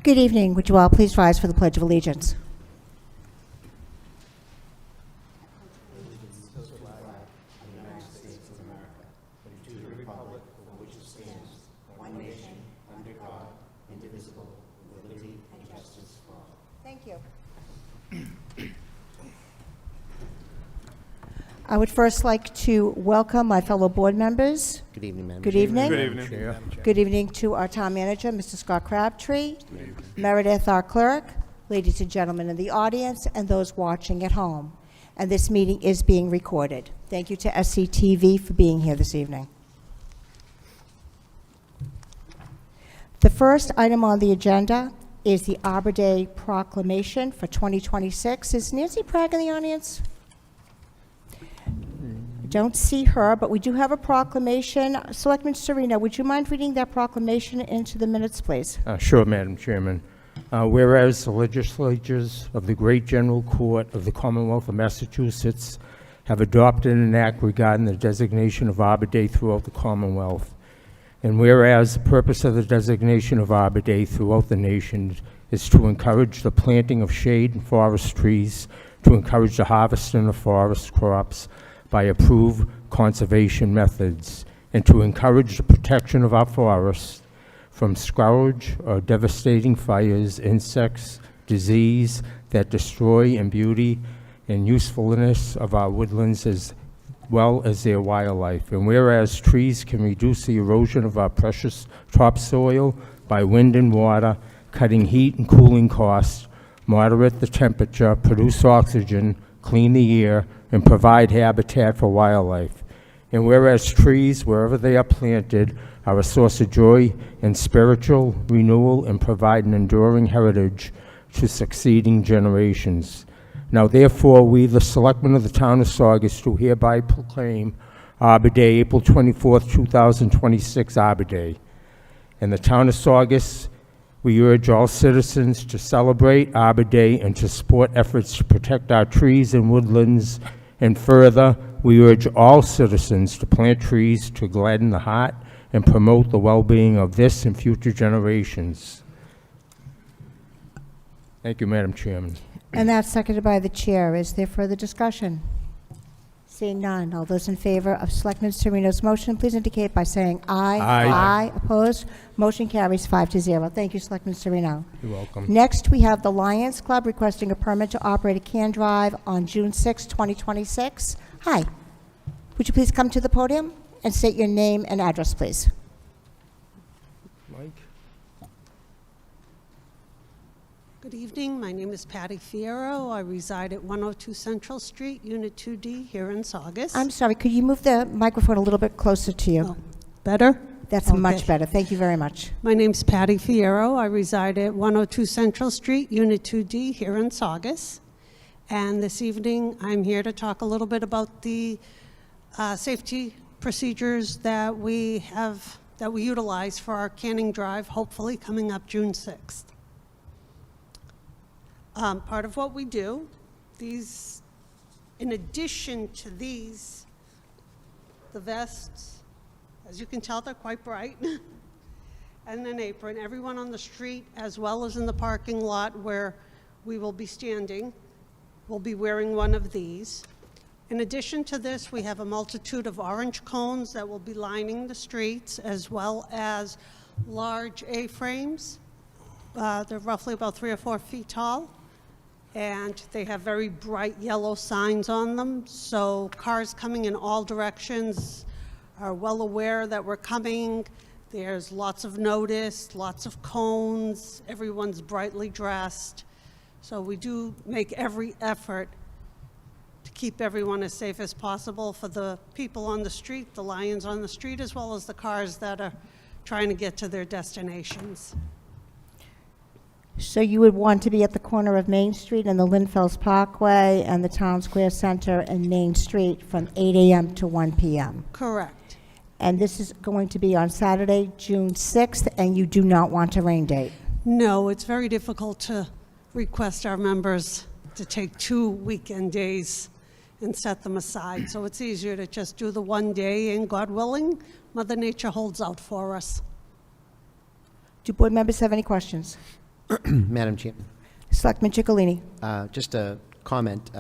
Good evening. Would you all please rise for the Pledge of Allegiance? Thank you. I would first like to welcome my fellow board members. Good evening, Madam Good Chair. evening. Good evening. Chair. Good evening to our town manager, Mr. Scott Crabtree, Meredith, our clerk, ladies and gentlemen in the audience, and those watching at home. And this meeting is being recorded. Thank you to SCTV for being here this evening. The first item on the agenda is the Arbor Day proclamation for 2026. Is Nancy Pragg in the audience? Don't see her, but we do have a proclamation. Selectman Serino, would you mind reading that proclamation into the minutes, please? Sure, Madam Chairman. Whereas the legislatures of the Great General Court of the Commonwealth of Massachusetts have adopted an act regarding the designation of Arbor Day throughout the Commonwealth, and whereas the purpose of the designation of Arbor Day throughout the nation is to encourage the planting of shade and forest trees, to encourage the harvesting of forest crops by approved conservation methods, and to encourage the protection of our forests from scourge or devastating fires, insects, disease that destroy and beauty and usefulness of our woodlands as well as their wildlife. And whereas trees can reduce the erosion of our precious topsoil by wind and water, cutting heat and cooling costs, moderate the temperature, produce oxygen, clean the air, and provide habitat for wildlife. And whereas trees, wherever they are planted, are a source of joy and spiritual renewal and provide an enduring heritage to succeeding generations. Now therefore, we, the Selectmen of the Town of Saugus, do hereby proclaim Arbor Day, April 24th, 2026, Arbor Day. In the Town of Saugus, we urge all citizens to celebrate Arbor Day and to support efforts to protect our trees and woodlands. And further, we urge all citizens to plant trees to gladden the heart and promote the well-being of this and future generations. Thank you, Madam Chairman. And that's seconded by the chair. Is there further discussion? Seeing none. All those in favor of Selectman Serino's motion, please indicate by saying aye. Aye. Aye. Opposed? Motion carries 5-0. Thank you, Selectman Serino. You're welcome. Next, we have the Lions Club requesting a permit to operate a can drive on June 6, 2026. Hi. Would you please come to the podium and state your name and address, please? Mike? Good evening. My name is Patty Fierro. I reside at 102 Central Street, Unit 2D, here in Saugus. I'm sorry, could you move the microphone a little bit closer to you? Oh, better? That's Okay. much better. Thank you very much. My name's Patty Fierro. I reside at 102 Central Street, Unit 2D, here in Saugus. And this evening, I'm here to talk a little bit about the safety procedures that we utilize for our canning drive, hopefully coming up June 6th. Part of what we do, in addition to these, the vests, as you can tell, they're quite bright, and an apron. Everyone on the street, as well as in the parking lot where we will be standing, will be wearing one of these. In addition to this, we have a multitude of orange cones that will be lining the streets, as well as large A-frames. They're roughly about 3 or 4 feet tall, and they have very bright yellow signs on them, so cars coming in all directions are well aware that we're coming. There's lots of notice, lots of cones, everyone's brightly dressed. So we do make every effort to keep everyone as safe as possible for the people on the street, the Lions on the street, as well as the cars that are trying to get to their destinations. So you would want to be at the corner of Main Street and the Linfells Parkway and the Town Square Center and Main Street from 8 a.m. to 1 p.m. Correct. And this is going to be on Saturday, June 6th, and you do not want a rain date. No, it's very difficult to request our members to take 2 weekend days and set them aside. So it's easier to just do the one day, and God willing, Mother Nature holds out for us. Do board members have any questions? Madam Chair, Selectman Chicalini. just a comment.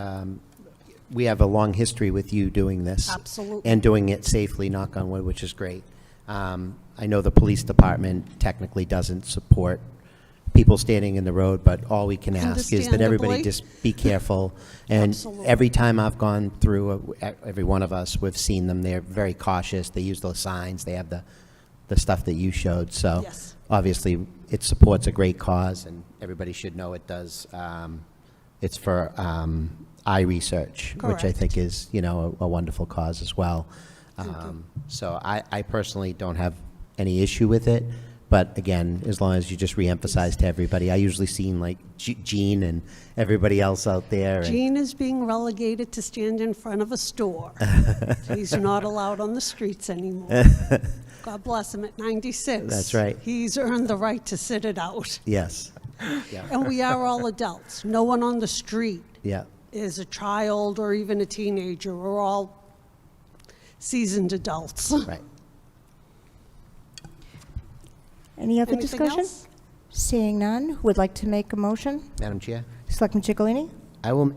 We have a long history with you doing this. Absolutely. And doing it safely, knock on wood, which is great. I know the police department technically doesn't support people standing in the road, but all we can ask is that everybody Understandably. just be careful. And Absolutely. every time I've gone through, every one of us, we've seen them, they're very cautious. They use those signs, they have the stuff that you showed. So Yes. obviously, it supports a great cause, and everybody should know it does. It's for eye research, which I Correct. think is, a wonderful cause as well. So I personally don't have any issue with it, but again, as long as you just reemphasize to everybody, I usually seen like Gene and everybody else out there. and- Gene is being relegated to stand in front of a store. He's not allowed on the streets anymore. God bless him at 96. That's right. He's earned the right to sit it out. Yes, yeah, And we are all adults. No one on the street yeah. is a child or even a teenager. We're all seasoned adults. Right. Any other Anything discussion? else? Seeing none, who would like to make a motion? Madam Chair, Selectman Chicalini. I will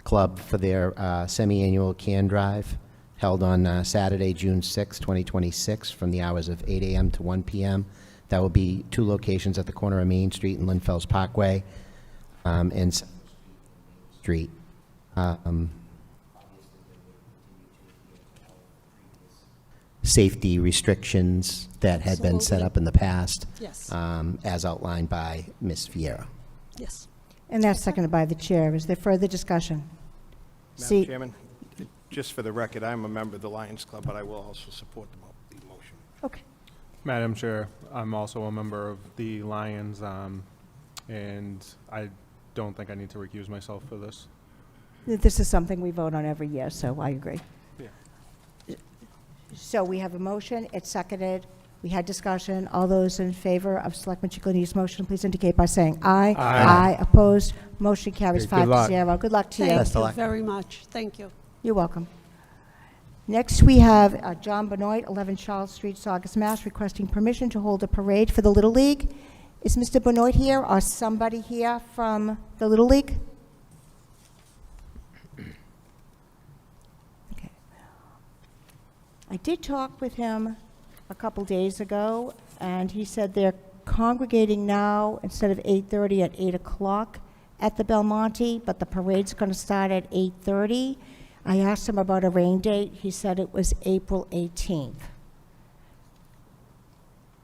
club for their semi-annual can drive held on Saturday, June 6, 2026, from the hours of 8 a.m. to 1 p.m. That will be 2 locations at the corner of Main Street and Linfells Parkway, and Street. Safety restrictions that had been set Absolutely. up in the past, Yes, as outlined by Ms. Fiera. yes. And that's seconded by the chair. Is there further discussion? Madam See, Chairman, just for the record, I'm a member of the Lions Club, but I will also support the motion. okay. Madam Chair, I'm also a member of the Lions, and I don't think I need to recuse myself for this. This is something we vote on every year, so I agree. Yeah. So we have a motion, it's seconded, we had discussion. All those in favor of Selectman Chicalini's motion, please indicate by saying aye. Aye. Opposed, motion carries Okay, good 5-0. Good luck to you. Thank Best of you luck. very much. Thank you. You're welcome. Next, we have John Benoit, 11 Charles Street, Saugus, Mass., requesting permission to hold a parade for the Little League. Is Mr. Benoit here, or somebody here from the Little League? Okay. I did talk with him a couple days ago, and he said they're congregating now, instead of 8:30, at 8 o'clock at the Belmonte, but the parade's going to start at 8:30. I asked him about a rain date. He said it was April 18th.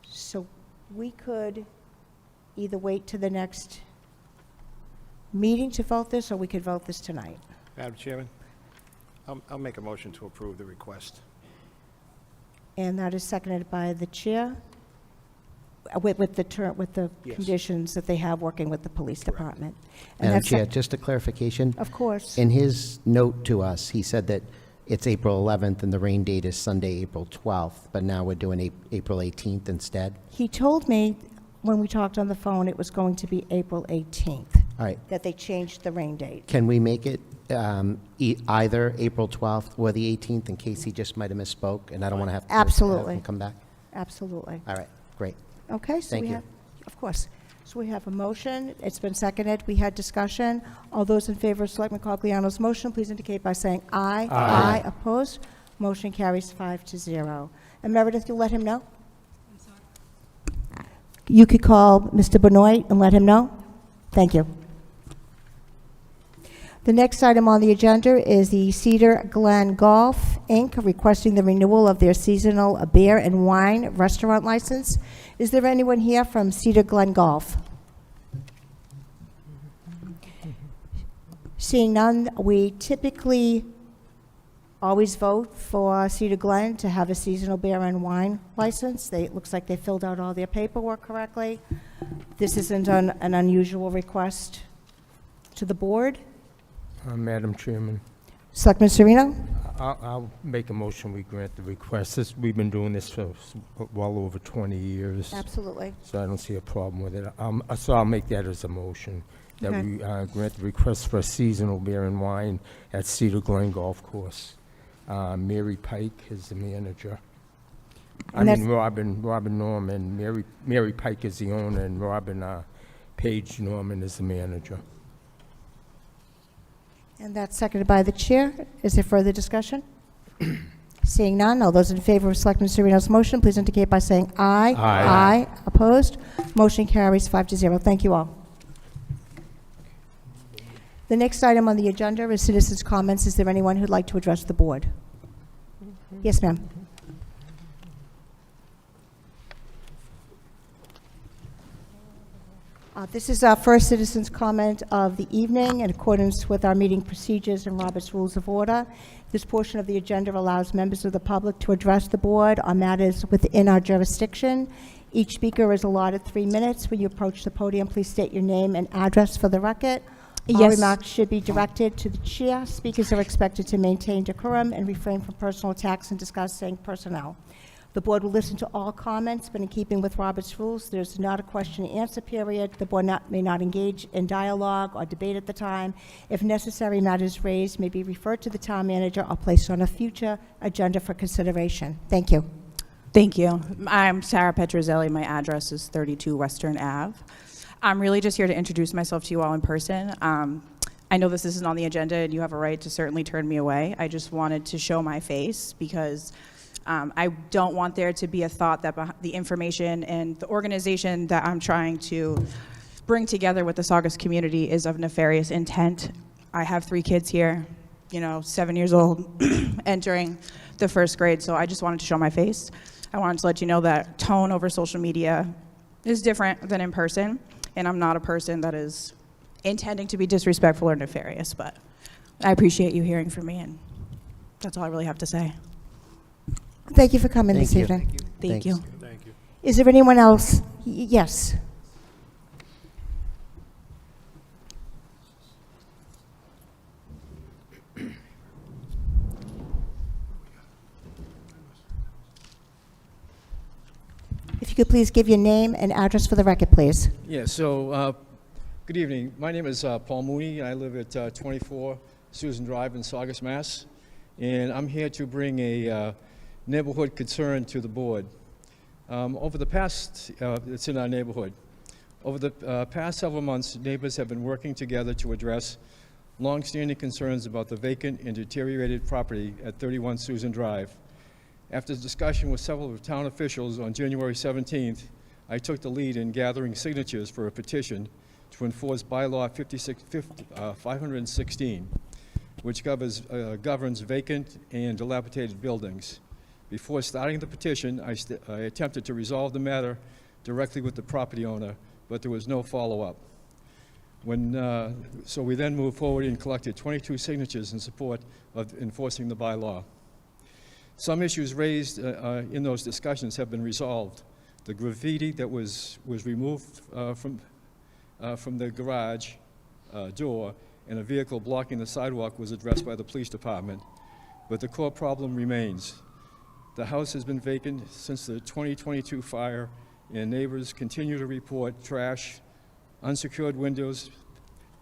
So we could either wait to the next meeting to vote this, or we could vote this tonight. Madam Chairman, I'll make a motion to approve the request. And that is seconded by the chair, with the Yes. conditions that they have working with the police department. And Madam that's Chair, just a clarification. Of course. In his note to us, he said that it's April 11th and the rain date is Sunday, April 12th, but now we're doing April 18th instead. He told me, when we talked on the phone, it was going to be April 18th, All right, that they changed the rain date. can we make it either April 12th or the 18th, in case he just might have misspoke, and I don't want to have to have Absolutely. him come back? Absolutely. All right, great. Okay, so Thank we you. have, of course. So we have a motion, it's been seconded, we had discussion. All those in favor of Selectman Cogliano's motion, please indicate by saying aye. Aye. Opposed? Motion carries 5-0. And Meredith, you'll let him know? You could call Mr. Benoit and let him know? Thank you. The next item on the agenda is the Cedar Glen Golf, Inc., requesting the renewal of their seasonal beer and wine restaurant license. Is there anyone here from Cedar Glen Golf? Seeing none, we typically always vote for Cedar Glen to have a seasonal beer and wine license. It looks like they filled out all their paperwork correctly. This isn't an unusual request to the board. Madam Chairman, Selectman Sereno? I'll make a motion, we grant the request. We've been doing this for well over 20 years, Absolutely. so I don't see a problem with it. So I'll make that as a motion, that Okay. we grant the request for a seasonal beer and wine at Cedar Glen Golf Course. Mary Pike is the manager. I And mean, Robin Norman, Mary Pike is the owner, and Robin Page Norman is the manager. And that's seconded by the chair. Is there further discussion? Seeing none, all those in favor of Selectman Sereno's motion, please indicate by saying aye. Aye. Aye. Opposed? Motion carries 5-0. Thank you all. The next item on the agenda is citizens' comments. Is there anyone who'd like to address the board? Yes, ma'am. This is our first citizens' comment of the evening in accordance with our meeting procedures and Robert's Rules of Order. This portion of the agenda allows members of the public to address the board on matters within our jurisdiction. Each speaker is allotted 3 minutes. When you approach the podium, please state your name and address for the record. All Yes. remarks should be directed to the chair. Speakers are expected to maintain decorum and refrain from personal attacks and discussing personnel. The board will listen to all comments, but in keeping with Robert's rules, there's not a question and answer period. The board may not engage in dialogue or debate at the time. If necessary, matters raised may be referred to the town manager or placed on a future agenda for consideration. Thank you. Thank you. I'm Sarah Petrozelli. My address is 32 Western Ave. I'm really just here to introduce myself to you all in person. I know this isn't on the agenda, and you have a right to certainly turn me away. I just wanted to show my face because I don't want there to be a thought that the information and the organization that I'm trying to bring together with the Saugus community is of nefarious intent. I have 3 kids here, 7 years old, entering the 1st grade, so I just wanted to show my face. I wanted to let you know that tone over social media is different than in person, and I'm not a person that is intending to be disrespectful or nefarious, but I appreciate you hearing from me, and that's all I really have to say. Thank you for coming Thank this you. evening. Thank Thanks. you. Thank you. Is there anyone else? Yes. If you could please give your name and address for the record, please. Yeah, so, good evening. My name is Paul Mooney. I live at 24 Susan Drive in Saugus, Mass. And I'm here to bring a neighborhood concern to the board. Over the past, it's in our neighborhood. Over the past several months, neighbors have been working together to address longstanding concerns about the vacant and deteriorated property at 31 Susan Drive. After discussion with several town officials on January 17th, I took the lead in gathering signatures for a petition to enforce bylaw 516, which governs vacant and dilapidated buildings. Before starting the petition, I attempted to resolve the matter directly with the property owner, but there was no follow-up. So we then moved forward and collected 22 signatures in support of enforcing the bylaw. Some issues raised in those discussions have been resolved. The graffiti that was removed from the garage door and a vehicle blocking the sidewalk was addressed by the police department, but the core problem remains. The house has been vacant since the 2022 fire, and neighbors continue to report trash, unsecured windows,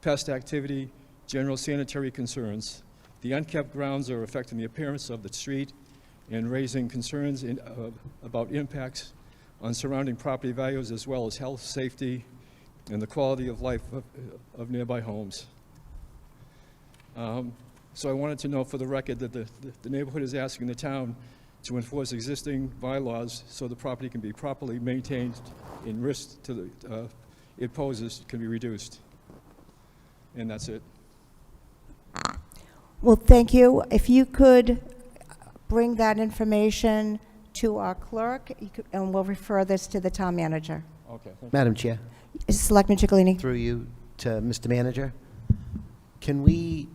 pest activity, general sanitary concerns. The unkept grounds are affecting the appearance of the street and raising concerns about impacts on surrounding property values as well as health, safety, and the quality of life of nearby homes. So I wanted to know for the record that the neighborhood is asking the town to enforce existing bylaws so the property can be properly maintained and risk to it poses can be reduced. And that's it. Well, thank you. If you could bring that information to our clerk, and we'll refer this to the town manager. Okay. Thank you. Madam Chair, Selectman Ciccolini. through you to Mr. Manager, can we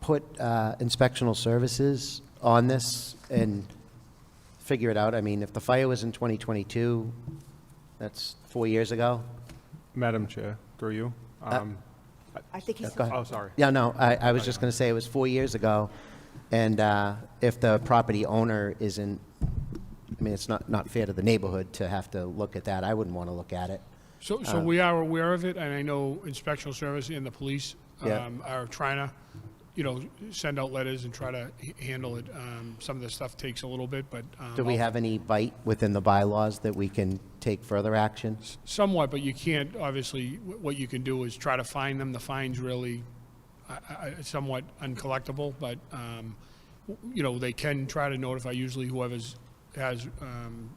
put inspectional services on this and figure it out? I mean, if the fire was in 2022, that's 4 years ago. Madam Chair, through you. I think he's... Go ahead. Oh, sorry. Yeah, no, I was just going to say it was 4 years ago, and if the property owner isn't, I mean, it's not fair to the neighborhood to have to look at that. I wouldn't want to look at it. So we are aware of it, and I know Inspectional Service and the police Yeah. are trying to you know, send out letters and try to handle it. Some of the stuff takes a little bit, but. Do we have any bite within the bylaws that we can take further action? Somewhat, but you can't, obviously, what you can do is try to fine them. The fine's really somewhat uncollectible, but, you know, they can try to notify usually whoever's has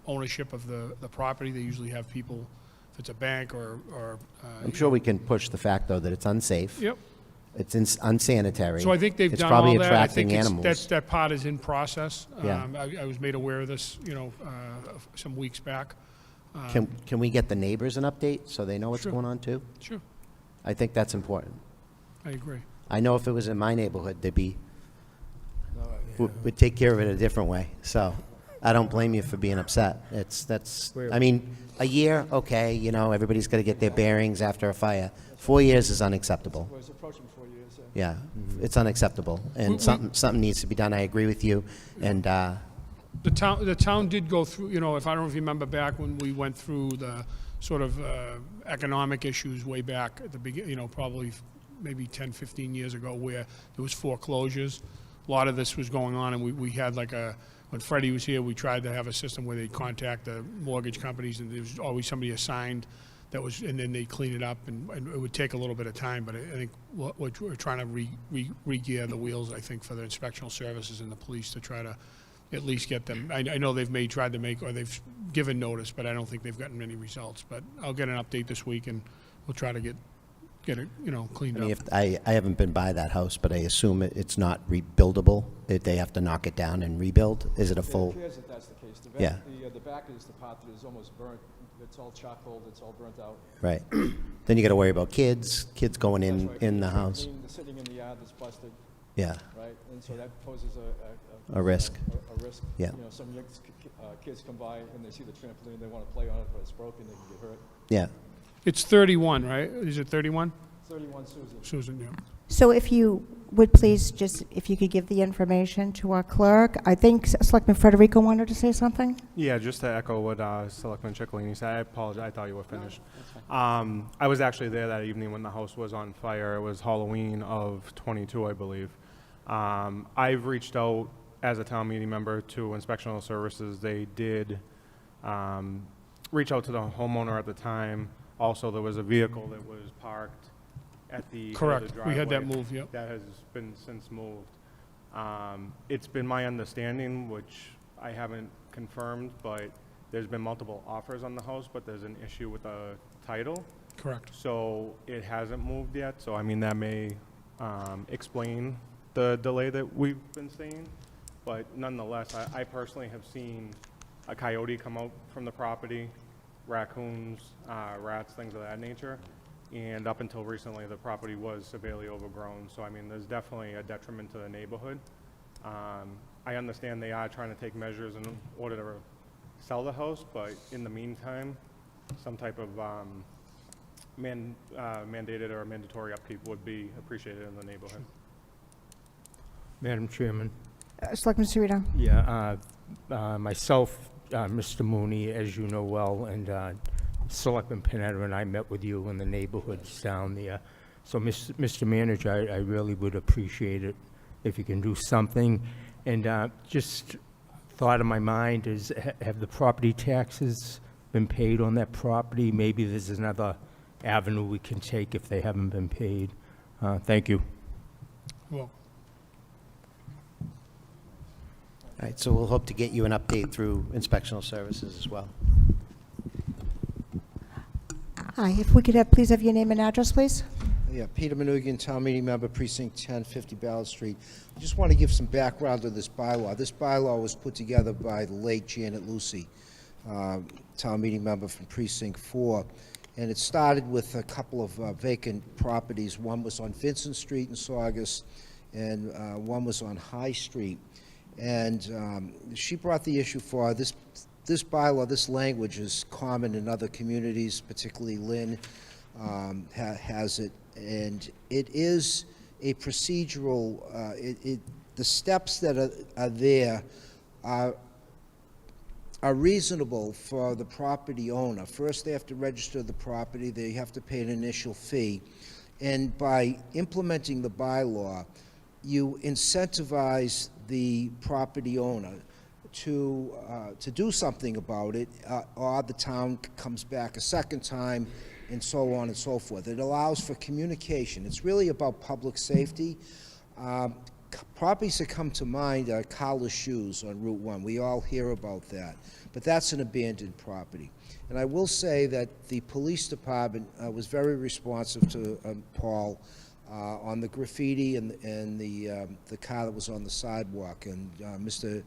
ownership of the property. They usually have people, if it's a bank or I'm sure we can push the fact, though, that it's unsafe. Yep. It's unsanitary. So I think they've It's done probably all that. I think attracting animals. that part is in process. Yeah. I was made aware of this, you know, some weeks back. Can we get the neighbors an update so they know what's Sure. going on, too? Sure, I think that's important. I agree. I know if it was in my neighborhood, we'd take care of it a different way. So I don't blame you for being upset. I mean, a year, okay, you know, everybody's got to get their bearings after a fire. 4 years is unacceptable. Well, it's approaching 4 years, Yeah, it's unacceptable, and something needs to be done. I agree with you, and The town did go through, you know, if I don't know if you remember back when we went through the sort of economic issues way back at the beginning, you know, probably maybe 10, 15 years ago, where there was foreclosures. A lot of this was going on, and we had like when Freddie was here, we tried to have a system where they'd contact the mortgage companies, and there was always somebody assigned that was, and then they clean it up, and it would take a little bit of time, but I think we're trying to re-gear the wheels, I think, for the inspectional services and the police to try to at least get them. I know tried to make, or they've given notice, but I don't think they've gotten any results. But I'll get an update this week, and we'll try to get it, you know, cleaned I mean, up. I haven't been by that house, but I assume it's not rebuildable. They have to knock it down and rebuild. Is it a It full? appears that that's the case. Yeah. The back is the part that is almost burnt. It's all charcoal, it's all burnt out. Right. Then you got to worry about kids going That's in right. in the It's house. sitting in the yard that's busted, Yeah, right? And so that poses a risk. a risk. Yeah. You know, some young kids come by and they see the trampoline, they want to play on it, but it's broken, they can get hurt. Yeah. It's 31, right? Is it 31? 31 Susan. Susan, yeah. So if you would please just, if you could give the information to our clerk. I think Selectman Federico wanted to say something. Yeah, just to echo what Selectman Ciccolini said, I apologize, I thought you were finished. I was actually there that evening when the house was on fire. It was Halloween of '22, I believe. I've reached out as a town meeting member to Inspectional Services. They did reach out to the homeowner at the time. Also, there was a vehicle that was parked at the end of the Correct. We had that driveway. move, yep. That has been since moved. It's been my understanding, which I haven't confirmed, but there's been multiple offers on the house, but there's an issue with the title. Correct. So it hasn't moved yet. So I mean, that may explain the delay that we've been seeing. But nonetheless, I personally have seen a coyote come out from the property, raccoons, rats, things of that nature. And up until recently, the property was severely overgrown. So, I mean, there's definitely a detriment to the neighborhood. I understand they are trying to take measures in order to sell the house, but in the meantime, some type of mandated or mandatory upkeep would be appreciated in the neighborhood. Madam Chairman. Selectman Serino. Yeah, myself, Mr. Mooney, as you know well, and Selectman Panetta and I met with you in the neighborhoods down there. So, Mr. Manager, I really would appreciate it if you can do something. And just thought in my mind is, have the property taxes been paid on that property? Maybe there's another avenue we can take if they haven't been paid. Thank you. Well, All right, so we'll hope to get you an update through Inspectional Services as well. Hi, if we could have, please have your name and address, please. Yeah, Peter Manugian, Town Meeting Member, Precinct 10, 50 Ballard Street. I just want to give some background to this bylaw. This bylaw was put together by the late Janet Lucy, Town Meeting Member from Precinct 4. And it started with a couple of vacant properties. One was on Vincent Street in Saugus, and one was on High Street. And she brought the issue for this bylaw. This language is common in other communities, particularly Lynn has it, and it is a procedural. The steps that are there are reasonable for the property owner. First, they have to register the property. They have to pay an initial fee, and by implementing the bylaw, you incentivize the property owner to do something about it, or the town comes back a second time, and so on and so forth. It allows for communication. It's really about public safety. Properties that come to mind are Carla's Shoes on Route 1. We all hear about that, but that's an abandoned property. And I will say that the police department was very responsive to Paul on the graffiti and the car that was on the sidewalk. And Mr.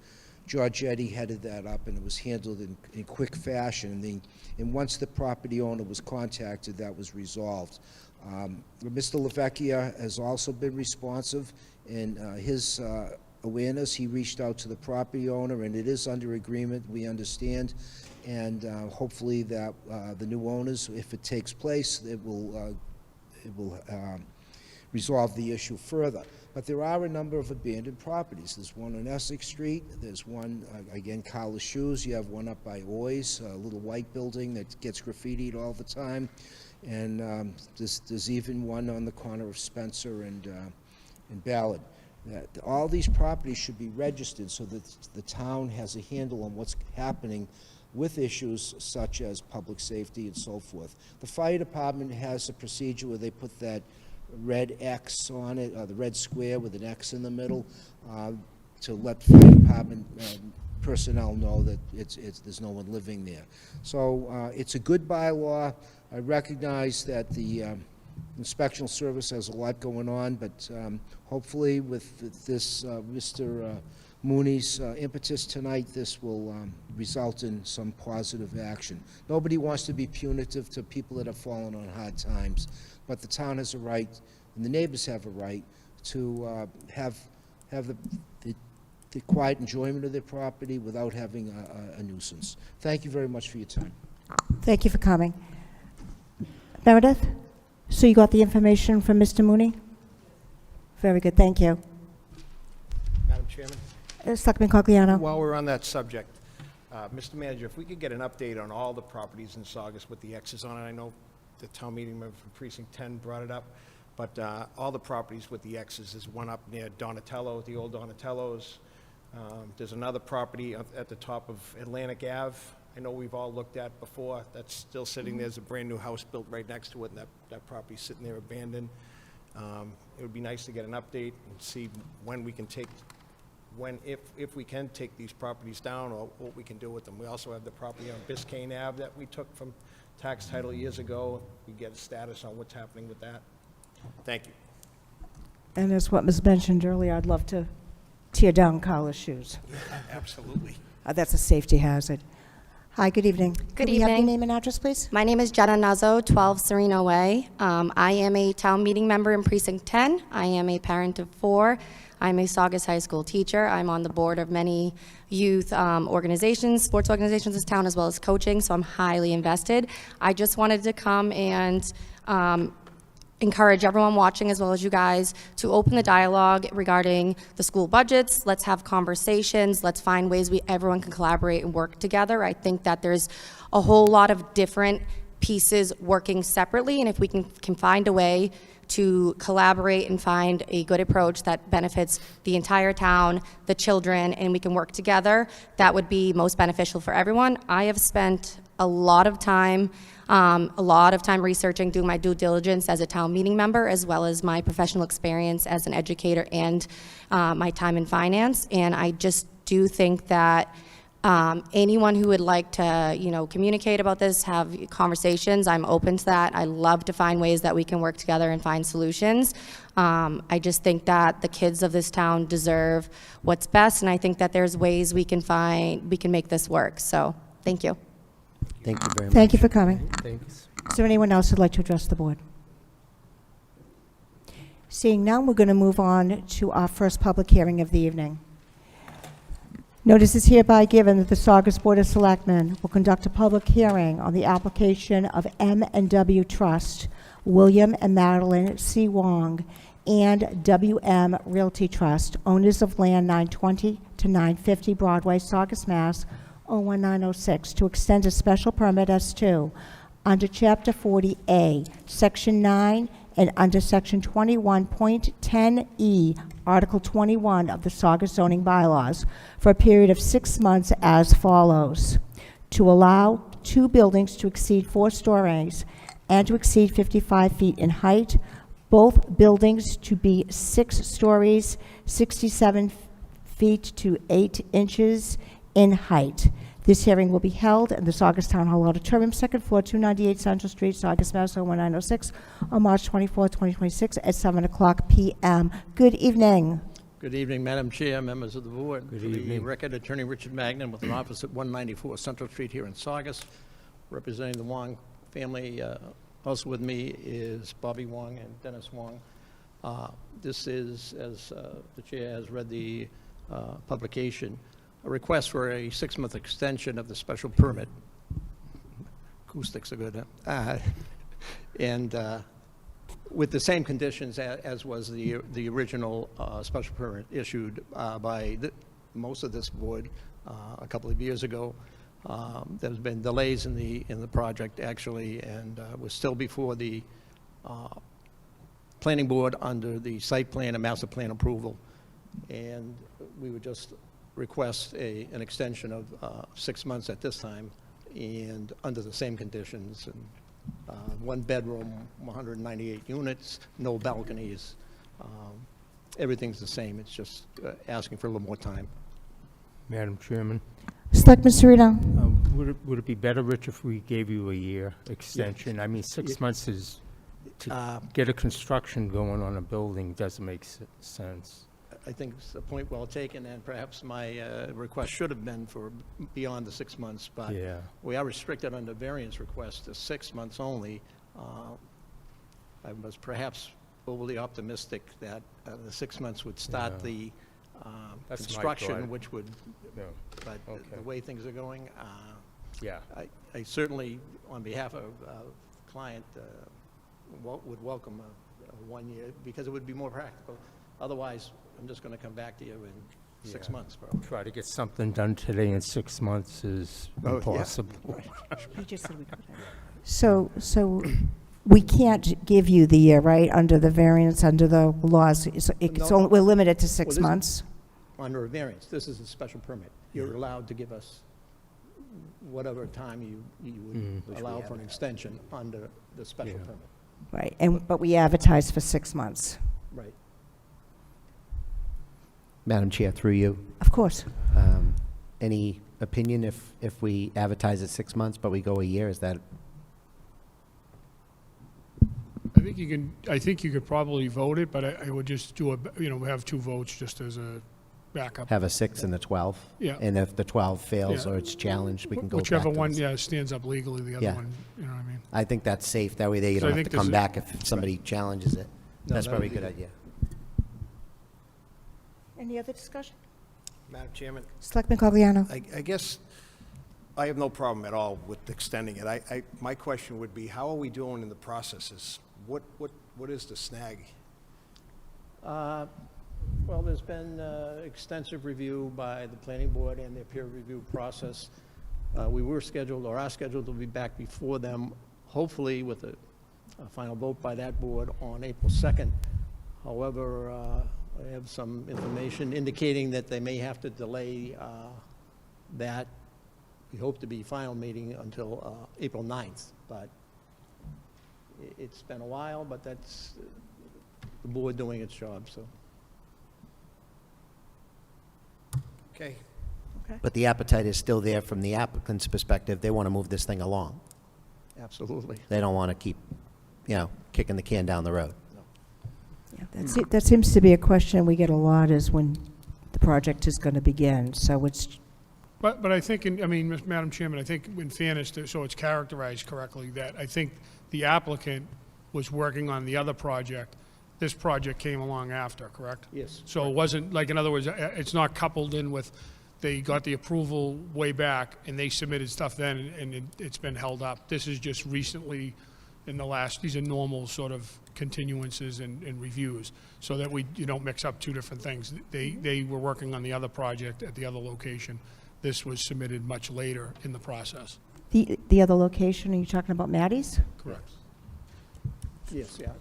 Giorgetti headed that up, and it was handled in quick fashion. And once the property owner was contacted, that was resolved. Mr. LaVecchia has also been responsive in his awareness. He reached out to the property owner, and it is under agreement, we understand. And hopefully that the new owners, if it takes place, it will resolve the issue further. But there are a number of abandoned properties. There's one on Essex Street. There's one, again, Carla's Shoes. You have one up by Oy's, a little white building that gets graffitied all the time. And there's even one on the corner of Spencer and Ballard. All these properties should be registered so that the town has a handle on what's happening with issues such as public safety and so forth. The fire department has a procedure where they put that red X on it, the red square with an X in the middle, to let fire department personnel know that there's no one living there. So it's a good bylaw. I recognize that the inspectional service has a lot going on, but hopefully with this Mr. Mooney's impetus tonight, this will result in some positive action. Nobody wants to be punitive to people that have fallen on hard times, but the town has a right, and the neighbors have a right, to have the quiet enjoyment of their property without having a nuisance. Thank you very much for your time. Thank you for coming. Meredith, so you got the information from Mr. Mooney? Very good, thank you. Madam Chairman? Selectman Cogliano. While we're on that subject, Mr. Manager, if we could get an update on all the properties in Saugus with the X's on it. I know the town meeting member from Precinct 10 brought it up, but all the properties with the X's. There's one up near Donatello, the old Donatello's. There's another property at the top of Atlantic Ave. I know we've all looked at before. That's still sitting there. There's a brand-new house built right next to it, and that property's sitting there abandoned. It would be nice to get an update and see when we can take, if we can take these properties down, or what we can do with them. We also have the property on Biscayne Ave that we took from tax title years ago. We get a status on what's happening with that. Thank you. And as what was mentioned earlier, I'd love to tear down Carla's Shoes. Absolutely. That's a safety hazard. Hi, good evening. Good Could we have your evening. name and address, please? My name is Jenna Nuzzo, 12 Sereno Way. I am a town meeting member in Precinct 10. I am a parent of 4. I'm a Saugus High School teacher. I'm on the board of many youth organizations, sports organizations in this town, as well as coaching, so I'm highly invested. I just wanted to come and encourage everyone watching, as well as you guys, to open the dialogue regarding the school budgets. Let's have conversations. Let's find ways everyone can collaborate and work together. I think that there's a whole lot of different pieces working separately, and if we can find a way to collaborate and find a good approach that benefits the entire town, the children, and we can work together, that would be most beneficial for everyone. I have spent a lot of time researching, doing my due diligence as a town meeting member, as well as my professional experience as an educator and my time in finance. And I just do think that anyone who would like to, communicate about this, have conversations, I'm open to that. I love to find ways that we can work together and find solutions. I just think that the kids of this town deserve what's best, and I think that there's ways we can make this work. So, thank you. Thank you very much. Thank you for coming. Thanks. Is there anyone else who'd like to address the board? Seeing none, we're going to move on to our first public hearing of the evening. Notice is hereby given that the Saugus Board of Selectmen will conduct a public hearing on the application of M&W Trust, William and Madeline C. Wong, and WM Realty Trust, owners of land 920 to 950 Broadway, Saugus, Mass. 01906, to extend a special permit S2 under Chapter 40A, Section 9, and under Section 21.10E Article 21 of the Saugus zoning bylaws for a period of 6 months as follows: to allow 2 buildings to exceed 4 stories and to exceed 55 feet in height, both buildings to be 6 stories, 67 feet to 8 inches in height. This hearing will be held in the Saugus Town Hall Auditorium, second floor, 298 Central Street, Saugus, Mass. 01906, on March 24, 2026, at 7 o'clock p.m. Good evening. Good evening, Madam Chair, members of the board. Good For the evening. record, Attorney Richard Magnan with an office at 194 Central Street here in Saugus, representing the Wong family. Also with me is Bobby Wong and Dennis Wong. This is, as the chair has read the publication, a request for a 6-month extension of the special permit. Acoustics are good, huh? And with the same conditions as was the original special permit issued by most of this board a couple of years ago. There's been delays in the project, actually, and we're still before the planning board under the site plan and master plan approval. And we would just request an extension of 6 months at this time, and under the same conditions. And 1 bedroom, 198 units, no balconies. Everything's the same. It's just asking for a little more time. Madam Chairman, Selectman Serino. would it be better, Rich, if we gave you a year extension? I mean, 6 months is, to get a construction going on a building doesn't make sense. I think it's a point well taken, and perhaps my request should have been for beyond the 6 months, but Yeah. we are restricted under variance request to 6 months only. I was perhaps overly optimistic that the 6 months would start Yeah. the That's my construction, thought. which would, No. but Okay. the way things are going, Yeah. I certainly, on behalf of client, would welcome a 1 year, because it would be more practical. Otherwise, I'm just going to come back to you in 6 Yeah. months, probably. Try to get something done today in 6 months is Oh, yeah. impossible. You just said we could. So we can't give you the year, right, under the variance, under the laws? No. We're limited to 6 this- months? Under a variance, this is a special permit. You're allowed to give us whatever time you would allow for an extension under the special Yeah. permit. Right, but we advertise for 6 months. Right. Madam Chair, through you, Of course. any opinion if we advertise at 6 months, but we go a year, is that? I think you could probably vote it, but I would just do have 2 votes just as a backup. Have a 6 and a 12? Yeah. And if the 12 fails Yeah. or it's challenged, we can go back to Whichever one, this. stands up legally, the other Yeah. one, you know what I mean? I think that's safe. That way there you So I don't have think to come this back if somebody challenges it. No, That's that probably a would good be idea. Any other discussion? Madam Chairman, Selectman Cogliano. I guess I have no problem at all with extending it. My question would be, how are we doing in the processes? What is the snag? Well, there's been extensive review by the planning board and their peer review process. We were scheduled, or are scheduled, to be back before them, hopefully with a final vote by that board on April 2nd. However, I have some information indicating that they may have to delay that, we hope to be final meeting until April 9th. But it's been a while, but that's the board doing its job, so. Okay. But the appetite is still there from the applicant's perspective. They want to move this thing along. Absolutely. They don't want to keep, kicking the can down the road. Yeah, that seems to be a question we get a lot, is when the project is going to begin. So it's, But I think, Madam Chairman, I think in fairness, so it's characterized correctly, that I think the applicant was working on the other project. This project came along after, correct? Yes. So it wasn't, like, in other words, it's not coupled in with, they got the approval way back, and they submitted stuff then, and it's been held up. This is just recently, in the last, these are normal sort of continuances and reviews, so that you don't mix up 2 different things. They were working on the other project at the other location. This was submitted much later in the process. the other location, are you talking about Maddie's? Correct. Yes, yeah,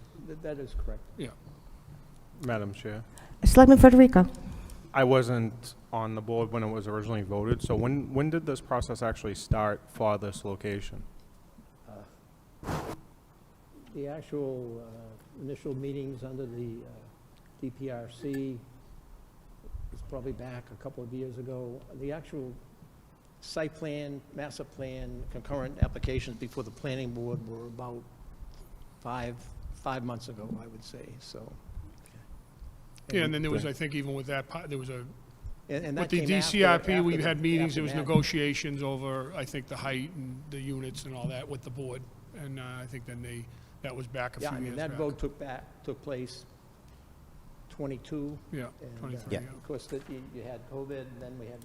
that is correct. Yeah. Madam Chair. Selectman Federico? I wasn't on the board when it was originally voted, so when did this process actually start for this location? The actual initial meetings under the DPRC was probably back a couple of years ago. The actual site plan, master plan, concurrent applications before the planning board were about five months ago, I would say, so. Yeah, and then there was, I think, even with that, there was a, And with that the came DCRP, we after had meetings, there was that. negotiations over, I think, the height and the units and all that with the board. And I think then that was back a few Yeah, I years mean, back. that vote took place 22. Yeah, And, 23, Yeah. yeah. Of course, you had COVID, and then we had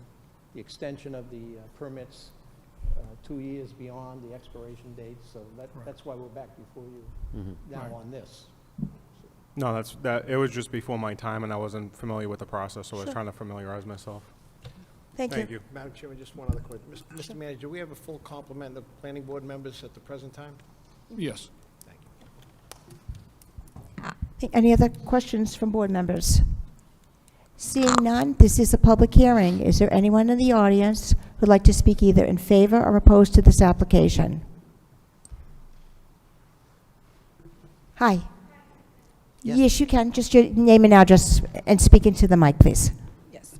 the extension of the permits 2 years beyond the expiration date, so that's why we're back before you now Right. on this. No, it was just before my time, and I wasn't familiar with the process, so I was Sure. trying to familiarize myself. Thank Thank you. you. Madam Chairman, just one other question. Mr. Manager, do we have a full complement of planning board members at the present time? Yes. Thank you. Any other questions from board members? Seeing none, this is a public hearing. Is there anyone in the audience who'd like to speak either in favor or opposed to this application? Hi. Yes, you can. Just your name and address and speak into the mic, please. Yes.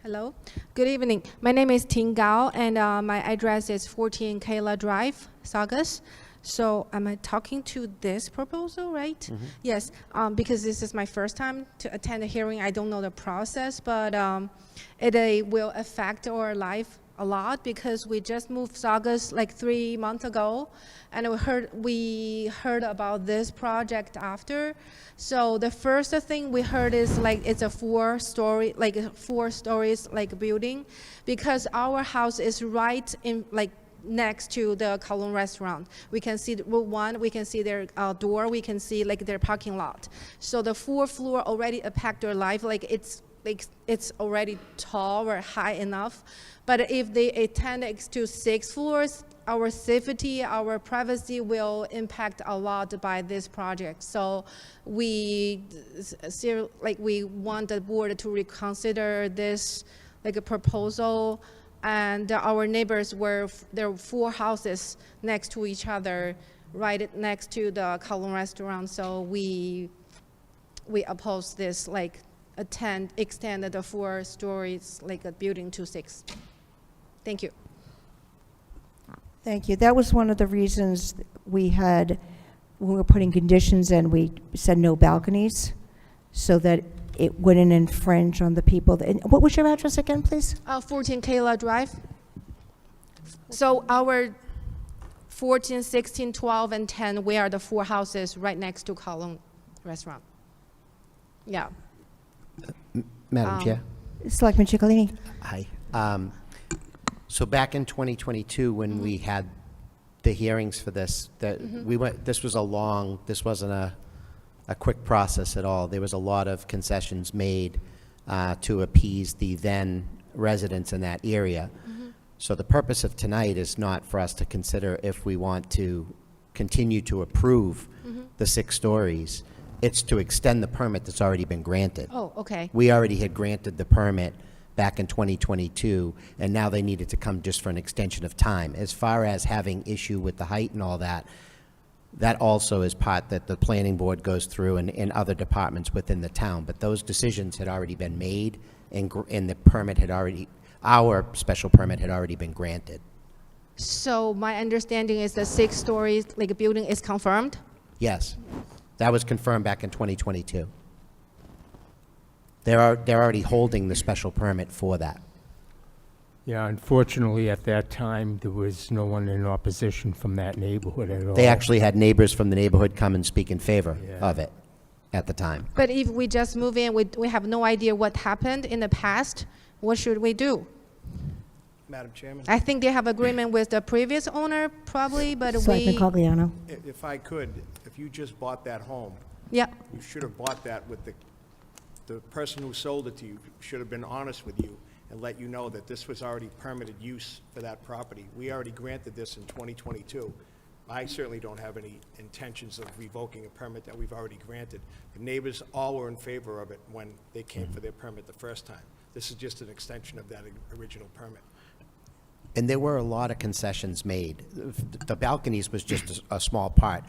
Hello. Good evening. My name is Ting Gao, and my address is 14 Kayla Drive, Saugus. So am I talking to this proposal, right? Yes, because this is my first time to attend a hearing. I don't know the process, but it will affect our life a lot because we just moved Saugus like 3 months ago, and we heard about this project after. So the first thing we heard is like it's a 4 stories like building, because our house is right in like next to the Kowloon restaurant. We can see Route 1, we can see their door, we can see like their parking lot. So the 4th floor already impact their life, like it's already tall or high enough. But if they attend to 6 floors, our safety, our privacy will impact a lot by this project. So we want the board to reconsider this like a proposal. And our neighbors there were 4 houses next to each other, right next to the Kowloon restaurant. So we oppose this, like extend the 4 stories, like a building to 6. Thank you. Thank you. That was one of the reasons we had, when we were putting conditions in, we said no balconies, so that it wouldn't infringe on the people. What was your address again, please? 14 Kayla Drive. So our 14, 16, 12, and 10, we are the 4 houses right next to Kowloon restaurant. Yeah. Madam Chair? Selectman Ciccolini? Hi. So back in 2022, when we had the hearings for this, this was this wasn't a quick process at all. There was a lot of concessions made to appease the then residents in that area. So the purpose of tonight is not for us to consider if we want to continue to approve the 6 stories. It's to extend the permit that's already been granted. Oh, okay. We already had granted the permit back in 2022, and now they needed to come just for an extension of time. As far as having issue with the height and all that, that also is part that the planning board goes through and other departments within the town. But those decisions had already been made, and the permit had already, our special permit had already been granted. So my understanding is the 6 stories like building is confirmed? Yes, that was confirmed back in 2022. They're already holding the special permit for that. Yeah, unfortunately, at that time, there was no one in opposition from that neighborhood at all. They actually had neighbors from the neighborhood come and speak in favor Yeah. of it at the time. But if we just move in, we have no idea what happened in the past, what should we do? Madam Chairman? I think they have agreement with the previous owner, probably, but Selectman we... Cogliano? If I could, if you just bought that home, Yeah, you should have bought that with the person who sold it to you should have been honest with you and let you know that this was already permitted use for that property. We already granted this in 2022. I certainly don't have any intentions of revoking a permit that we've already granted. The neighbors all were in favor of it when they came for their permit the first time. This is just an extension of that original permit. And there were a lot of concessions made. The balconies was just a small part.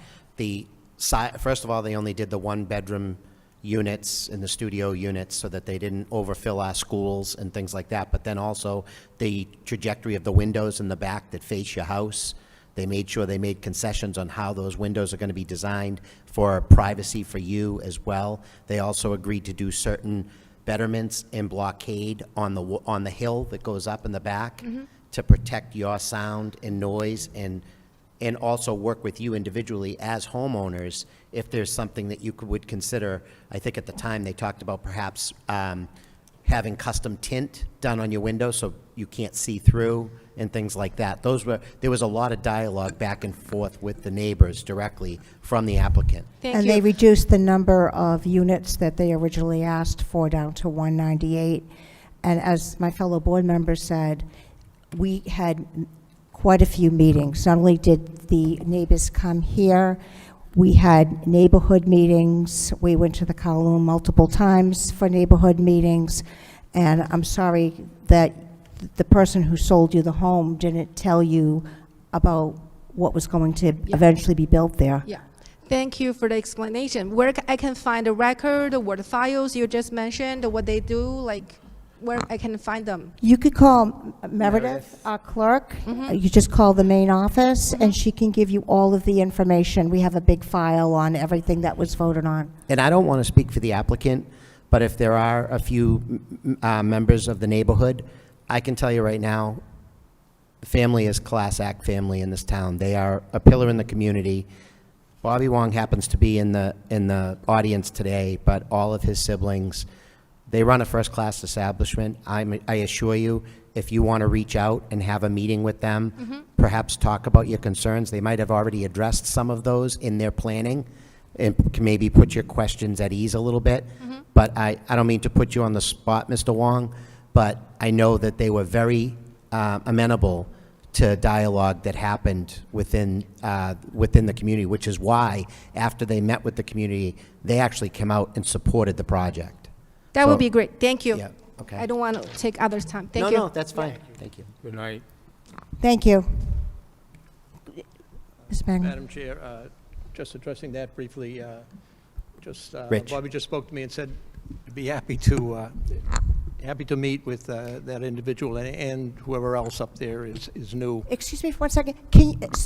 First of all, they only did the one-bedroom units and the studio units so that they didn't overfill our schools and things like that. But then also the trajectory of the windows in the back that face your house. They made sure they made concessions on how those windows are going to be designed for privacy for you as well. They also agreed to do certain betterments and blockade on the hill that goes up in the back to protect your sound and noise, and also work with you individually as homeowners if there's something that you would consider. I think at the time they talked about perhaps having custom tint done on your window so you can't see through and things like that. There was a lot of dialogue back and forth with the neighbors directly from the applicant. And they reduced the number of units that they originally asked for down to 198. And as my fellow board member said, we had quite a few meetings. Not only did the neighbors come here, we had neighborhood meetings. We went to the Kowloon multiple times for neighborhood meetings. And I'm sorry that the person who sold you the home didn't tell you about what was going to eventually be built there. Yeah. Thank you for the explanation. Where I can find the record, or the files you just mentioned, or what they do, like where I can find them? You could call Meredith, our clerk. You just call the main office, and she can give you all of the information. We have a big file on everything that was voted on. And I don't want to speak for the applicant, but if there are a few members of the neighborhood, I can tell you right now, the family is class act family in this town. They are a pillar in the community. Bobby Wong happens to be in the audience today, but all of his siblings, they run a first-class establishment. I assure you, if you want to reach out and have a meeting with them, perhaps talk about your concerns, they might have already addressed some of those in their planning and can maybe put your questions at ease a little bit. But I don't mean to put you on the spot, Mr. Wong, but I know that they were very amenable to dialogue that happened within the community, which is why, after they met with the community, they actually came out and supported the project. That would be great. Thank you. Yeah, okay. I don't want to take others' time. Thank you. No, that's fine. Thank you. Good night. Thank you. Ms. Magna. Madam Chair, just addressing that briefly, Rich. Bobby just spoke to me and said he'd be happy to meet with that individual, and whoever else up there is new. Excuse me for 1 second.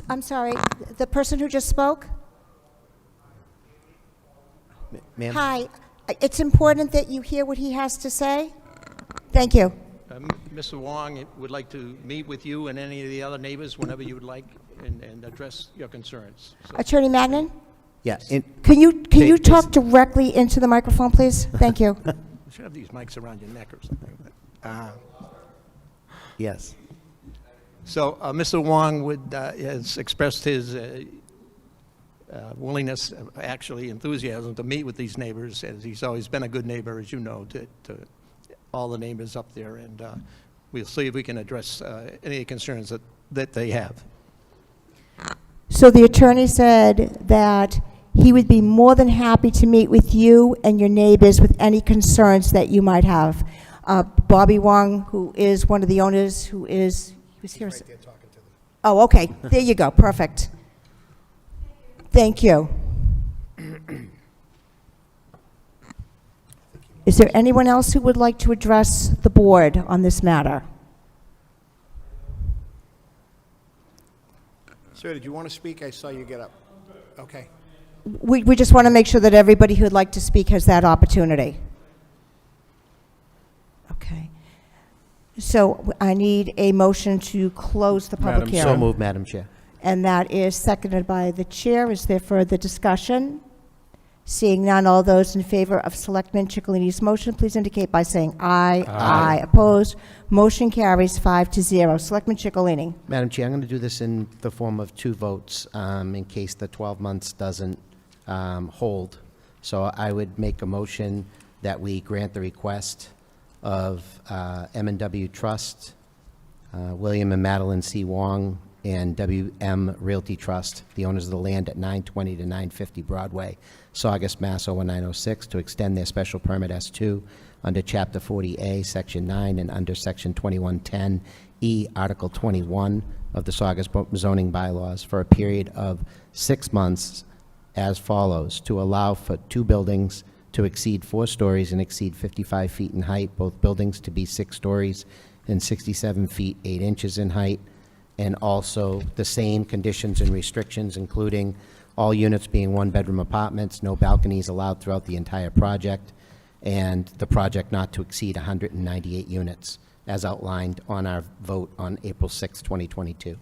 I'm sorry, the person who just spoke? Ma'am? Hi. It's important that you hear what he has to say. Thank you. Mr. Wong would like to meet with you and any of the other neighbors whenever you would like and address your concerns. So, Attorney Magnan? Yes. Can you talk directly into the microphone, please? Thank you. you should have these mics around your neck or something. Yes. So Mr. Wong has expressed his willingness, actually enthusiasm, to meet with these neighbors, as he's always been a good neighbor, as you know, to all the neighbors up there, and we'll see if we can address any concerns that they have. So the attorney said that he would be more than happy to meet with you and your neighbors with any concerns that you might have. Bobby Wong, who is one of the owners, he was here. Right there talking to them. Oh, okay. There you go. Perfect. Thank you. Is there anyone else who would like to address the board on this matter? Sir, did you want to speak? I saw you get up. Okay. We just want to make sure that everybody who would like to speak has that opportunity. Okay. So I need a motion to close the public hearing. So moved, Madam Chair. And that is seconded by the chair. Is there further discussion? Seeing none, all those in favor of Selectman Ciccolini's motion, please indicate by saying aye. Aye. Opposed? Motion carries 5-0. Selectman Ciccolini. Madam Chair, I'm going to do this in the form of 2 votes in case the 12 months doesn't hold. So I would make a motion that we grant the request of M&W Trust, William and Madeline C. Wong, and WM Realty Trust, the owners of the land at 920 to 950 Broadway, Saugus, Mass. 01906, to extend their special permit S2 under Chapter 40A, Section 9, and under Section 2110E, Article 21 of the Saugus zoning bylaws for a period of 6 months as follows: to allow for 2 buildings to exceed 4 stories and exceed 55 feet in height, both buildings to be 6 stories and 67 feet 8 inches in height, and also the same conditions and restrictions, including all units being 1-bedroom apartments, no balconies allowed throughout the entire project, and the project not to exceed 198 units, as outlined on our vote on April 6, 2022.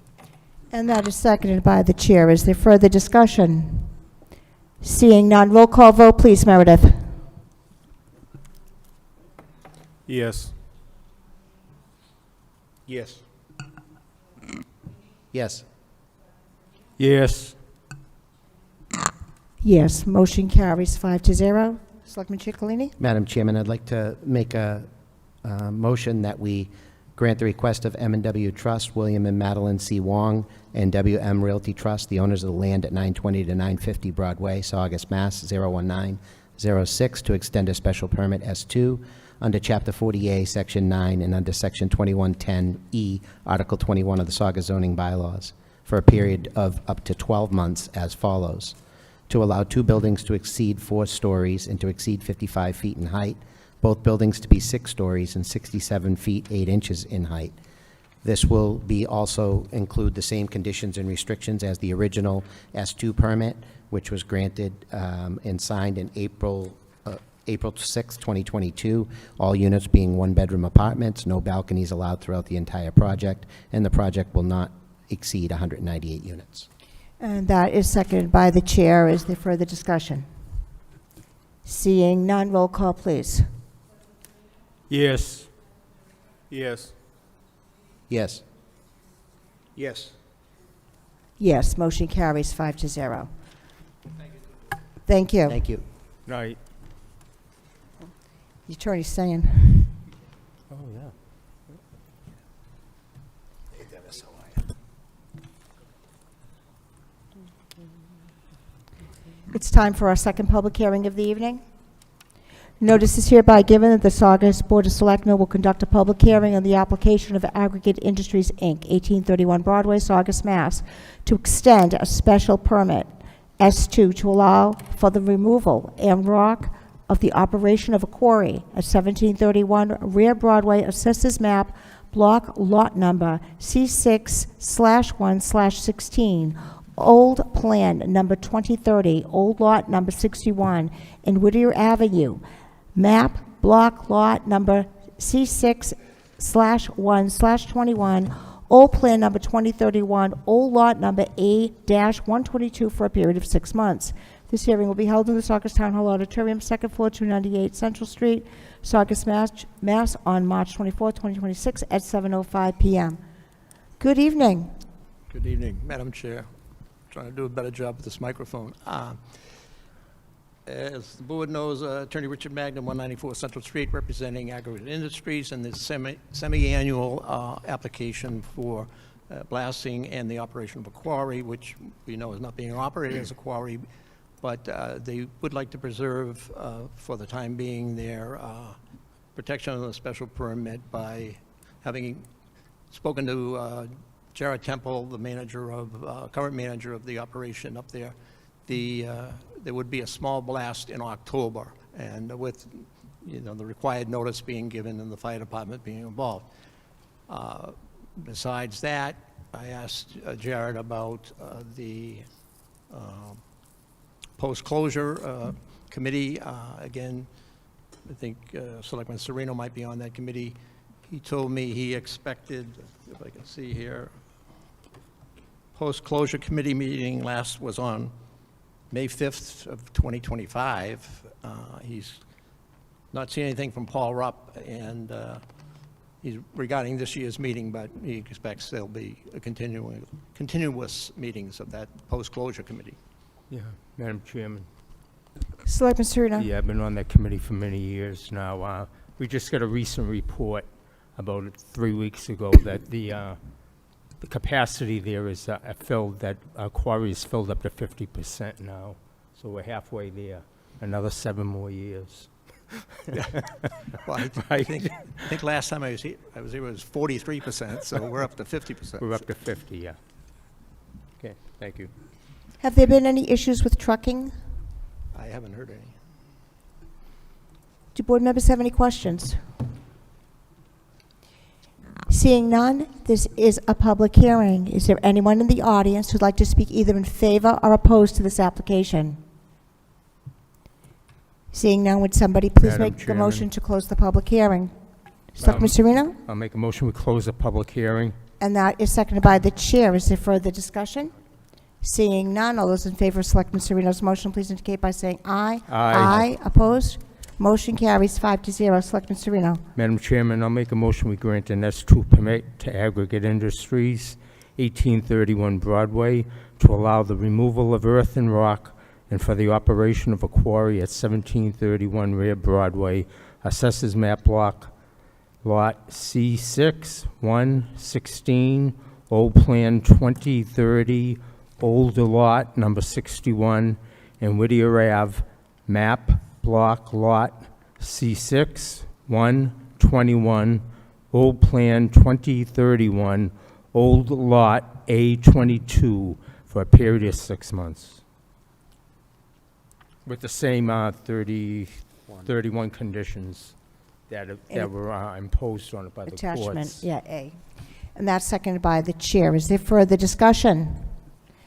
And that is seconded by the chair. Is there further discussion? Seeing none, roll call vote, please, Meredith. Yes. Yes. Yes. Yes. Yes, motion carries 5-0. Selectman Ciccolini? Madam Chairman, I'd like to make a motion that we grant the request of M&W Trust, William and Madeline C. Wong, and WM Realty Trust, the owners of the land at 920 to 950 Broadway, Saugus, Mass. 01906, to extend a special permit S2 under Chapter 40A, Section 9, and under Section 2110E, Article 21 of the Saugus zoning bylaws, for a period of up to 12 months as follows: to allow 2 buildings to exceed 4 stories and to exceed 55 feet in height, both buildings to be 6 stories and 67 feet 8 inches in height. This will be also include the same conditions and restrictions as the original S2 permit, which was granted and signed in April 6, 2022, all units being 1-bedroom apartments, no balconies allowed throughout the entire project, and the project will not exceed 198 units. And that is seconded by the chair. Is there further discussion? Seeing none, roll call, please. Yes. Yes. Yes. Yes. Yes, motion carries 5-0. Thank you. Thank you. Night. The attorney's saying. Oh, yeah. Hey, Dennis, how are you? It's time for our second public hearing of the evening. Notice is hereby given that the Saugus Board of Selectmen will conduct a public hearing on the application of Aggregate Industries, Inc., 1831 Broadway, Saugus, Mass., to extend a special permit, S2, to allow for the removal and rock of the operation of a quarry at 1731 Rear Broadway, Assessors Map, Block Lot Number C6/1/16, Old Plan Number 2030, Old Lot Number 61, in Whittier Avenue, Map Block Lot Number C6/1/21, Old Plan Number 2031, Old Lot Number A-122, for a period of 6 months. This hearing will be held in the Saugus Town Hall Auditorium, second floor, 298 Central Street, Saugus, Mass. On March 24, 2026, at 7:05 p.m. Good evening. Good evening, Madam Chair. Trying to do a better job with this microphone. As the board knows, Attorney Richard Magnum, 194 Central Street, representing Aggregate Industries in this semi-annual application for blasting and the operation of a quarry, which we know is not being operated as a quarry, but they would like to preserve, for the time being, their protection of the special permit by having spoken to Jared Temple, the manager of, current manager of the operation up there. There would be a small blast in October, and with the required notice being given and the fire department being involved. Besides that, I asked Jared about the post-closure committee. Again, I think Selectman Serino might be on that committee. He told me he expected, if I can see here, post-closure committee meeting last was on May 5th of 2025. He's not seen anything from Paul Rupp, and he's regarding this year's meeting, but he expects there'll be a continuous meetings of that post-closure committee. Yeah, Madam Chairman. Selectman Serino. Yeah, I've been on that committee for many years now. We just got a recent report about 3 weeks ago that the the capacity there is filled, that quarry is filled up to 50% now. So we're halfway there, another 7 more years. Well, I think last time I was here, it was 43%, so we're up to 50%. We're up to 50, yeah. Okay, thank you. Have there been any issues with trucking? I haven't heard any. Do board members have any questions? Seeing none, this is a public hearing. Is there anyone in the audience who'd like to speak either in favor or opposed to this application? Seeing none, would somebody please Madam make the Chairman. motion to close the public hearing? Selectman Sereno? I'll make a motion, we close the public hearing. And that is seconded by the chair. Is there further discussion? Seeing none, all those in favor of Selectman Sereno's motion, please indicate by saying aye. Aye. Opposed? Motion carries 5-0. Selectman Sereno. Madam Chairman, I'll make a motion, we grant an S2 permit to Aggregate Industries, 1831 Broadway, to allow the removal of earth and rock and for the operation of a quarry at 1731 Rear Broadway, Assessors Map Block, Lot C6, 116, Old Plan 2030, Older Lot Number 61, and Whittier Ave, Map Block Lot C6, 121, Old Plan 2031, Old Lot A22, for a period of 6 months. With the same 31 conditions that were imposed on it by the Attachment, courts. yeah, A. And that's seconded by the chair. Is there further discussion?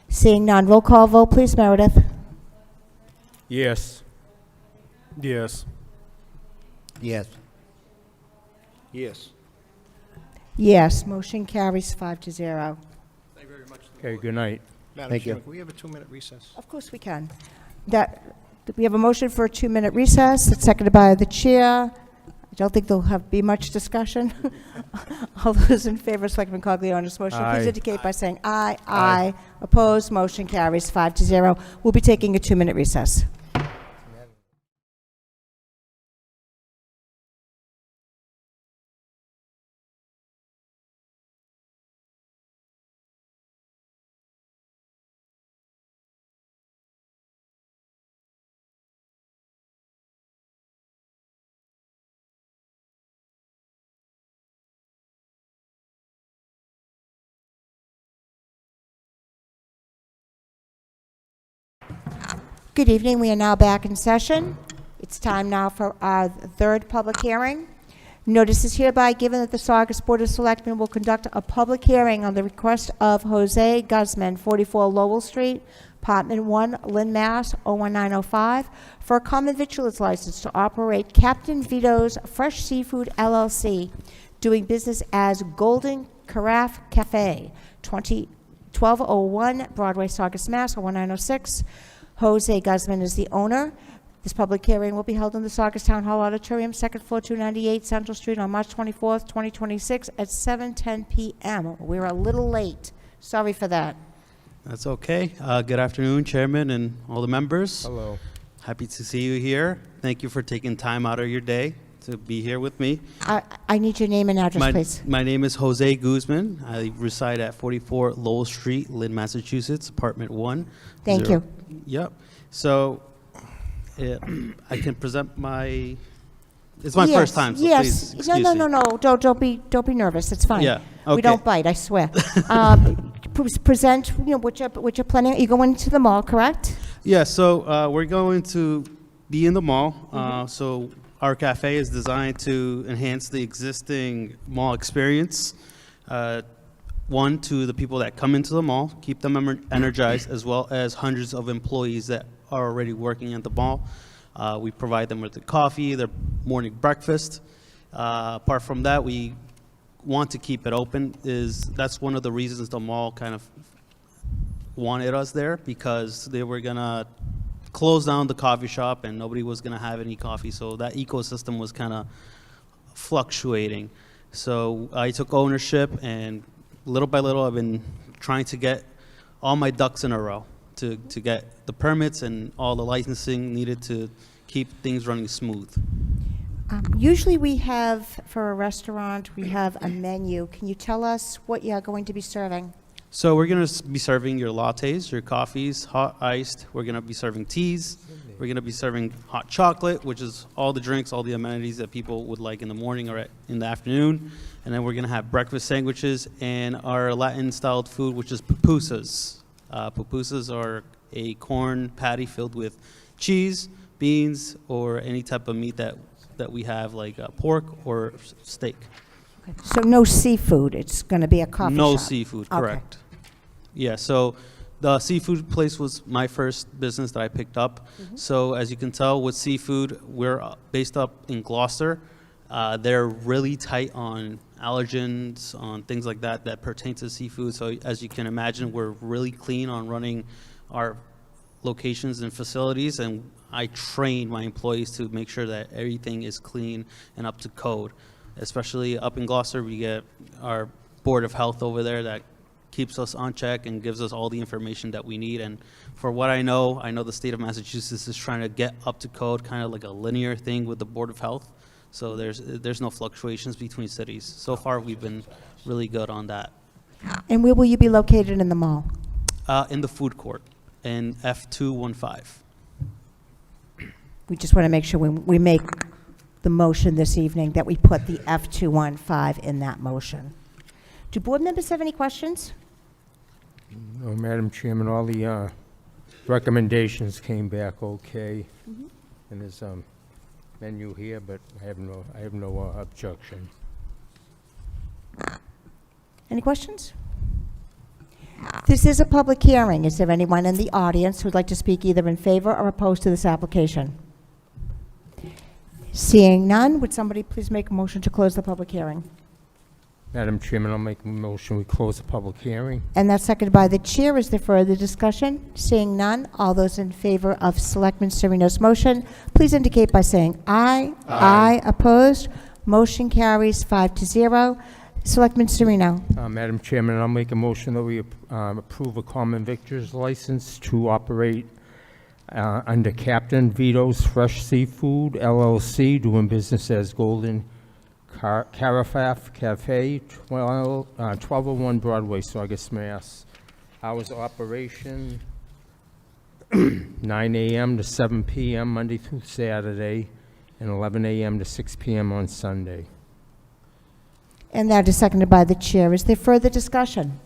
Seeing none, roll call vote, please, Meredith. Yes. Yes. Yes. Yes. Yes, motion carries 5-0. Thank you very much. Okay, good night. Madam Thank you. Chairman, can we have a 2-minute recess? Of course we can. We have a motion for a 2-minute recess. It's seconded by the chair. I don't think there'll be much discussion. All those in favor of Selectman Cogliano's motion, please Aye. indicate by saying aye. Aye. Opposed, motion carries 5-0. We'll be taking a 2-minute recess. Good evening. We are now back in session. It's time now for our third public hearing. Notice is hereby given that the Saugus Board of Selectmen will conduct a public hearing on the request of Jose Guzman, 44 Lowell Street, Apartment 1, Lynn, Mass. 01905, for a common victuals license to operate Captain Vito's Fresh Seafood LLC, doing business as Golden Carafe Cafe, 1201 Broadway, Saugus, Mass. 01906. Jose Guzman is the owner. This public hearing will be held in the Saugus Town Hall Auditorium, second floor, 298 Central Street, on March 24th, 2026, at 7:10 p.m. We're a little late. Sorry for that. That's okay. Good afternoon, Chairman and all the members. Hello. Happy to see you here. Thank you for taking time out of your day to be here with me. I need your name and address, please. My name is Jose Guzman. I reside at 44 Lowell Street, Lynn, Massachusetts, Apartment 1. Thank you. Yep. So I can present my... It's my first time, so please excuse me. No. Don't be nervous. It's fine. Yeah, We okay. don't bite, I swear. Present, what you're planning. You going to the mall, correct? Yeah, so we're going to be in the mall. So our cafe is designed to enhance the existing mall experience. One, to the people that come into the mall, keep them energized, as well as hundreds of employees that are already working at the mall. We provide them with the coffee, their morning breakfast. Apart from that, we want to keep it open. That's one of the reasons the mall kind of wanted us there, because they were gonna close down the coffee shop and nobody was gonna have any coffee. So that ecosystem was kind of fluctuating. So I took ownership, and little by little, I've been trying to get all my ducks in a row to get the permits and all the licensing needed to keep things running smooth. Usually we have, for a restaurant, we have a menu. Can you tell us what you're going to be serving? So we're going to be serving your lattes, your coffees, hot, iced. We're going to be serving teas. We're going to be serving hot chocolate, which is all the drinks, all the amenities that people would like in the morning or in the afternoon. And then we're going to have breakfast sandwiches and our Latin-styled food, which is pupusas. Pupusas are a corn patty filled with cheese, beans, or any type of meat that we have, like pork or steak. So no seafood, it's going to be a coffee shop? No seafood, Okay. correct. Yeah, so the seafood place was my first business that I picked up. So as you can tell with seafood, we're based up in Gloucester. They're really tight on allergens, on things like that that pertain to seafood. So as you can imagine, we're really clean on running our locations and facilities, and I train my employees to make sure that everything is clean and up to code. Especially up in Gloucester, we get our Board of Health over there that keeps us on check and gives us all the information that we need. And for what I know the state of Massachusetts is trying to get up to code, kind of like a linear thing with the Board of Health. So there's no fluctuations between cities. So far, we've been really good on that. And where will you be located in the mall? In the food court in F215. We just want to make sure when we make the motion this evening that we put the F215 in that motion. Do board members have any questions? No, Madam Chairman, all the recommendations came back okay. And there's a menu here, but I have no objection. Any questions? This is a public hearing. Is there anyone in the audience who would like to speak either in favor or opposed to this application? Seeing none, would somebody please make a motion to close the public hearing? Madam Chairman, I'll make a motion, we close the public hearing. And that's seconded by the chair. Is there further discussion? Seeing none, all those in favor of Selectman Sereno's motion, please indicate by saying aye. Aye. Opposed? Motion carries 5-0. Selectman Sereno. Madam Chairman, I'll make a motion that we approve a common victor's license to operate under Captain Vito's Fresh Seafood LLC, doing business as Golden Carafaf Cafe, 1201 Broadway, Saugus, Mass. Hours of operation, 9 a.m. to 7 p.m. Monday through Saturday, and 11 a.m. to 6 p.m. on Sunday. And that is seconded by the chair. Is there further discussion?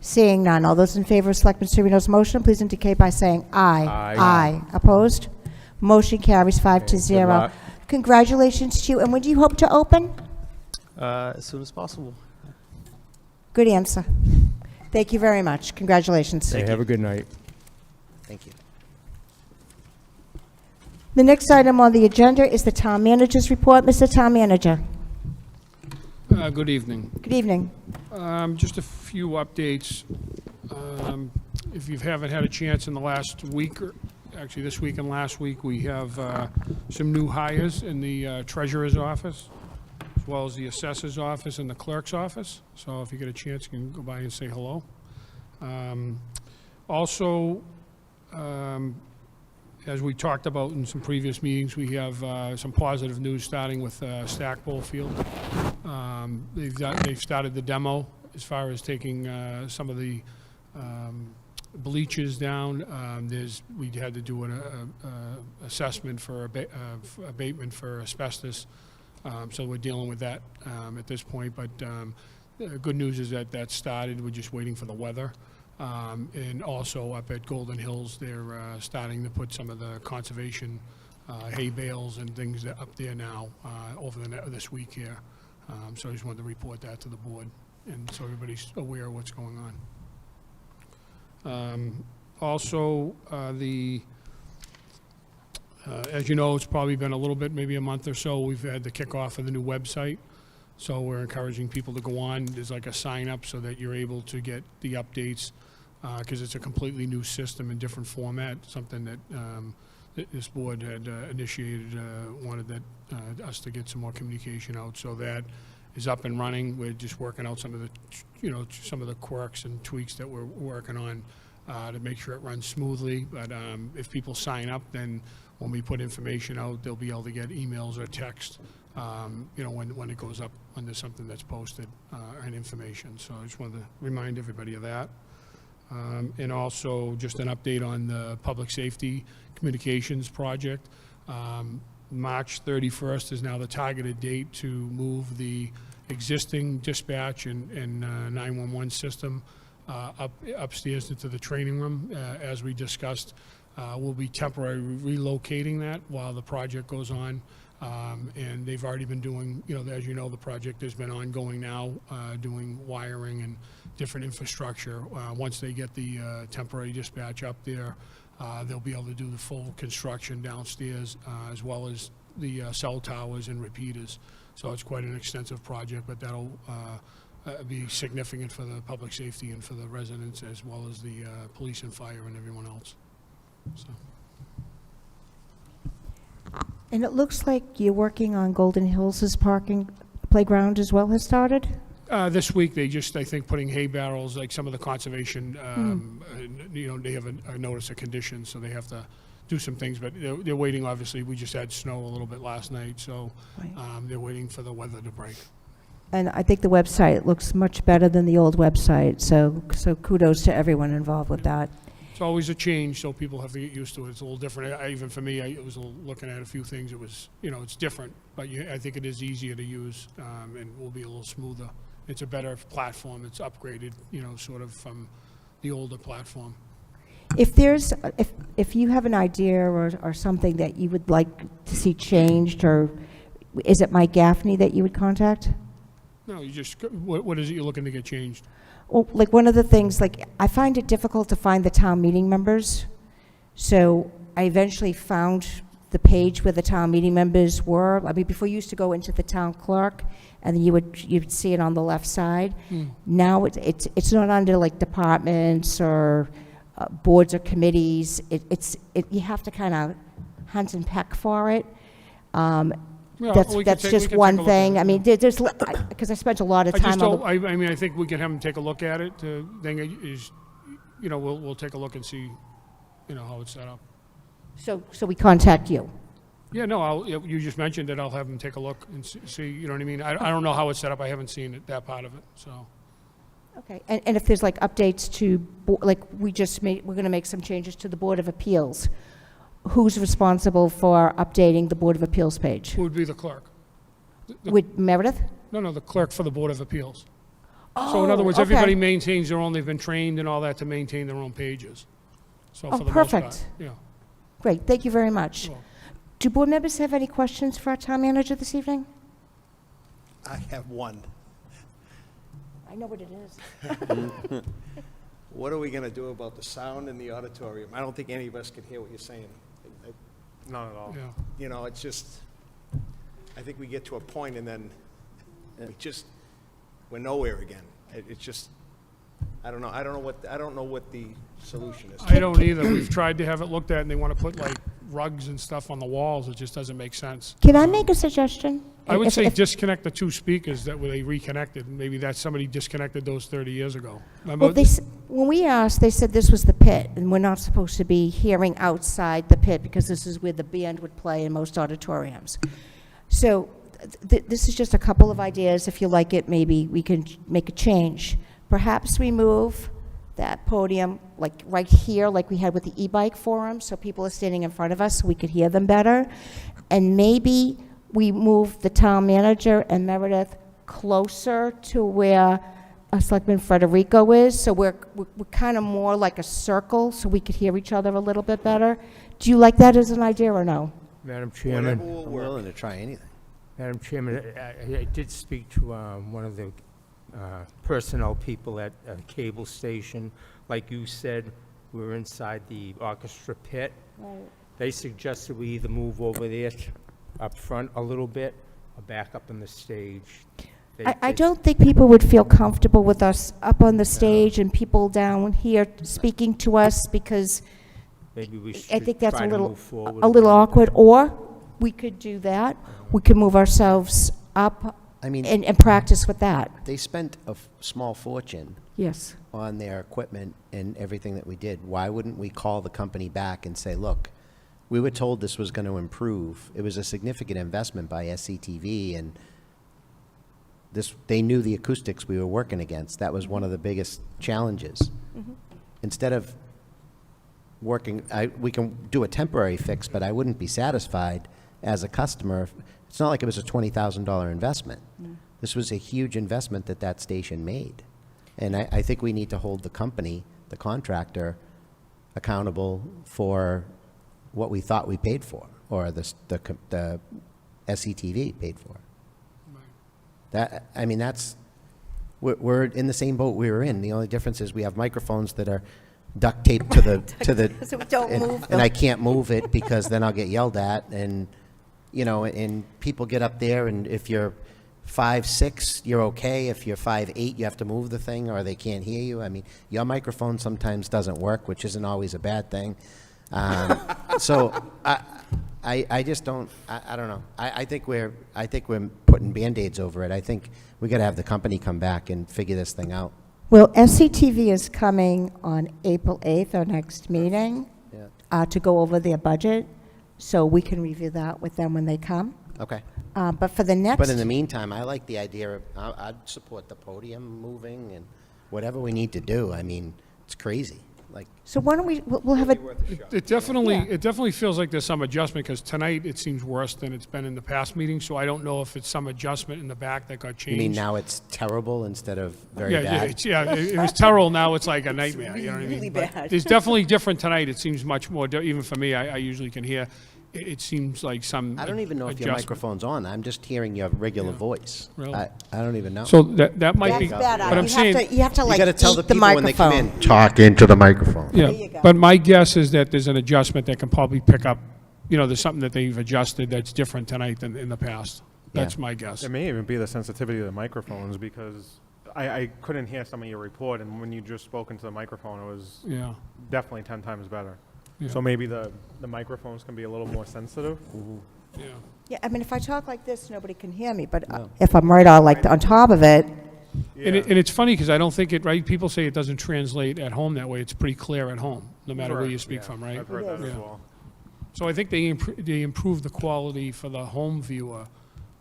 Seeing none, all those in favor of Selectman Sereno's motion, please indicate by saying aye. Aye. Opposed? Motion carries 5-0. luck. Congratulations to you. And when do you hope to open? As soon as possible. Good answer. Thank you very much. Congratulations. Hey, have a good night. Thank you. The next item on the agenda is the town manager's report. Mr. Town Manager. Good evening. Good evening. Just a few updates. If you haven't had a chance in the last week, or actually this week and last week, we have some new hires in the treasurer's office, as well as the assessor's office and the clerk's office. So if you get a chance, you can go by and say hello. Also, as we talked about in some previous meetings, we have some positive news starting with Stackpole Field. They've started the demo as far as taking some of the bleachers down. We had to do an assessment for abatement for asbestos, so we're dealing with that at this point. But the good news is that that started. We're just waiting for the weather. And also up at Golden Hills, they're starting to put some of the conservation hay bales and things up there now over this week here. So I just wanted to report that to the board, and so everybody's aware of what's going on. Also, as you know, it's probably been a little bit, maybe a month or so, we've had the kickoff of the new website. So we're encouraging people to go on. There's like a sign up so that you're able to get the updates, because it's a completely new system in different format, something that this board had initiated, wanted us to get some more communication out. So that is up and running. We're just working out some of the quirks and tweaks that we're working on to make sure it runs smoothly. But if people sign up, then when we put information out, they'll be able to get emails or text, when it goes up, when there's something that's posted, and information. So I just wanted to remind everybody of that. And also, just an update on the public safety communications project. March 31st is now the targeted date to move the existing dispatch and 911 system upstairs into the training room. As we discussed, we'll be temporarily relocating that while the project goes on. And they've already been doing, as you know, the project has been ongoing now, doing wiring and different infrastructure. Once they get the temporary dispatch up there, they'll be able to do the full construction downstairs, as well as the cell towers and repeaters. So it's quite an extensive project, but that'll be significant for the public safety and for the residents, as well as the police and fire and everyone else. So. And it looks like you're working on Golden Hills' parking playground as well has started? This week, they just, I think, putting hay barrels, like some of the conservation, they have a notice of conditions, so they have to do some things, but they're waiting, obviously. We just had snow a little bit last night, so they're waiting for the weather to break. And I think the website looks much better than the old website, so kudos to everyone involved with that. It's always a change, so people have to get used to it. It's a little different. Even for me, I was looking at a few things. It was, it's different, but I think it is easier to use, and will be a little smoother. It's a better platform. It's upgraded, sort of from the older platform. If you have an idea or something that you would like to see changed, or is it Mike Gaffney that you would contact? No, you just, what is it you're looking to get changed? Well, like one of the things, like I find it difficult to find the town meeting members. So I eventually found the page where the town meeting members were. I mean, before you used to go into the town clerk, and then you'd see it on the left side. Now it's not under like departments or boards or committees. You have to kind of hunt and peck for it. That's just one thing. I mean, there's because I spent a lot of time on I think we can have them take a look at it. The thing is, we'll take a look and see, how it's set up. So we contact you. Yeah, no, you just mentioned it. I'll have them take a look and see, you know what I mean? I don't know how it's set up. I haven't seen it, that part of it, so. Okay, and if there's like updates to, like we're going to make some changes to the Board of Appeals. Who's responsible for updating the Board of Appeals page? Who would be the clerk? With Meredith? No, the clerk for the Board of Appeals. So in other words, everybody maintains their own, they've been trained and all that to maintain their own pages. So for the most part, yeah. Great, thank you very much. Cool. Do board members have any questions for our town manager this evening? I have one. I know what it is. What are we going to do about the sound in the auditorium? I don't think any of us can hear what you're saying. Not at all. Yeah. It's just, I think we get to a point and then we're nowhere again. It's just, I don't know what the solution is. I don't either. We've tried to have it looked at, and they want to put like rugs and stuff on the walls. It just doesn't make sense. Can I make a suggestion? I would say disconnect the two speakers that were they reconnected. Maybe that somebody disconnected those 30 years ago. Remember? Well, when we asked, they said this was the pit, and we're not supposed to be hearing outside the pit because this is where the band would play in most auditoriums. So this is just a couple of ideas. If you like it, maybe we can make a change. Perhaps we move that podium like right here, like we had with the e-bike forum, so people are standing in front of us so we could hear them better. And maybe we move the town manager and Meredith closer to where Selectman Federico is, so we're kind of more like a circle, so we could hear each other a little bit better. Do you like that as an idea or no? Madam Chairman. I'm willing to try anything. Madam Chairman, I did speak to one of the personnel people at a cable station. Like you said, we're inside the orchestra pit. Right. They suggested we either move over there up front a little bit or back up on the stage. I don't think people would feel comfortable with us up on the stage and people down here speaking to us, because maybe we should I think that's try a to little move forward awkward. Or we could do that. We could move ourselves up and practice with that. They spent a small fortune Yes. on their equipment and everything that we did. Why wouldn't we call the company back and say, look, we were told this was going to improve. It was a significant investment by SCTV, and they knew the acoustics we were working against. That was one of the biggest challenges. Instead of working, we can do a temporary fix, but I wouldn't be satisfied as a customer. It's not like it was a $20,000 investment. This was a huge investment that station made. And I think we need to hold the company, the contractor, accountable for what we thought we paid for, or the SCTV paid for. We're in the same boat we were in. The only difference is we have microphones that are duct taped to the So we don't move them. and I can't move it because then I'll get yelled at, and and people get up there, and if you're 5'6", you're okay. If you're 5'8", you have to move the thing, or they can't hear you. I mean, your microphone sometimes doesn't work, which isn't always a bad thing. So I just don't. I don't know. I think we're putting Band-Aids over it. I think we got to have the company come back and figure this thing out. Well, SCTV is coming on April 8th, our next meeting, to go over their budget, so we can review that with them when they come. Okay. But for the next... But in the meantime, I like the idea of, I'd support the podium moving and whatever we need to do. I mean, it's crazy. Like, So why don't we'll have a... It definitely feels like there's some adjustment, because tonight it seems worse than it's been in the past meetings, so I don't know if it's some adjustment in the back that got you changed. mean now it's terrible instead of very bad? It was terrible, now it's like a nightmare, you know what I mean? really But bad. it's definitely different tonight, it seems much more, even for me, I usually can hear, it seems like some I don't even know if your adjustment. microphone's on. I'm just hearing your regular voice. Really? I don't even know. So that might be, That's better. but I'm saying, You have to you like got to tell eat the the people when they come microphone. in, talk into the microphone. you yeah, go. but my guess is that there's an adjustment that can probably pick up, there's something that they've adjusted that's different tonight than in the past. That's my guess. It may even be the sensitivity of the microphones, because I couldn't hear some of your report, and when you just spoke into the microphone, it was Yeah. definitely 10 times better. Yeah. So maybe the microphones can be a little more sensitive. Yeah. Yeah, I mean, if I talk like this, nobody can hear me, but if I'm right on top of it, And it's funny, because I don't think right? People say it doesn't translate at home that way. It's pretty clear at home, no matter where you Correct, speak yeah. from, right? I've heard that as Yeah. well. So I think they improve the quality for the home viewer,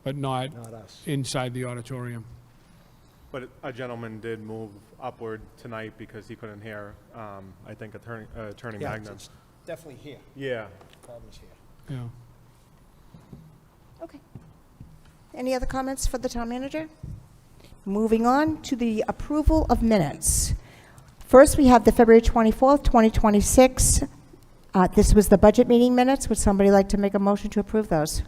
but not us. inside the auditorium. But a gentleman did move upward tonight because he couldn't hear, I think, Attorney Yeah, Magnan. it's definitely here. Yeah. The problem is here. Yeah. okay. Any other comments for the town manager? Moving on to the approval of minutes. First, we have the February 24th, 2026. This was the budget meeting minutes. Would somebody like to make a motion to approve those?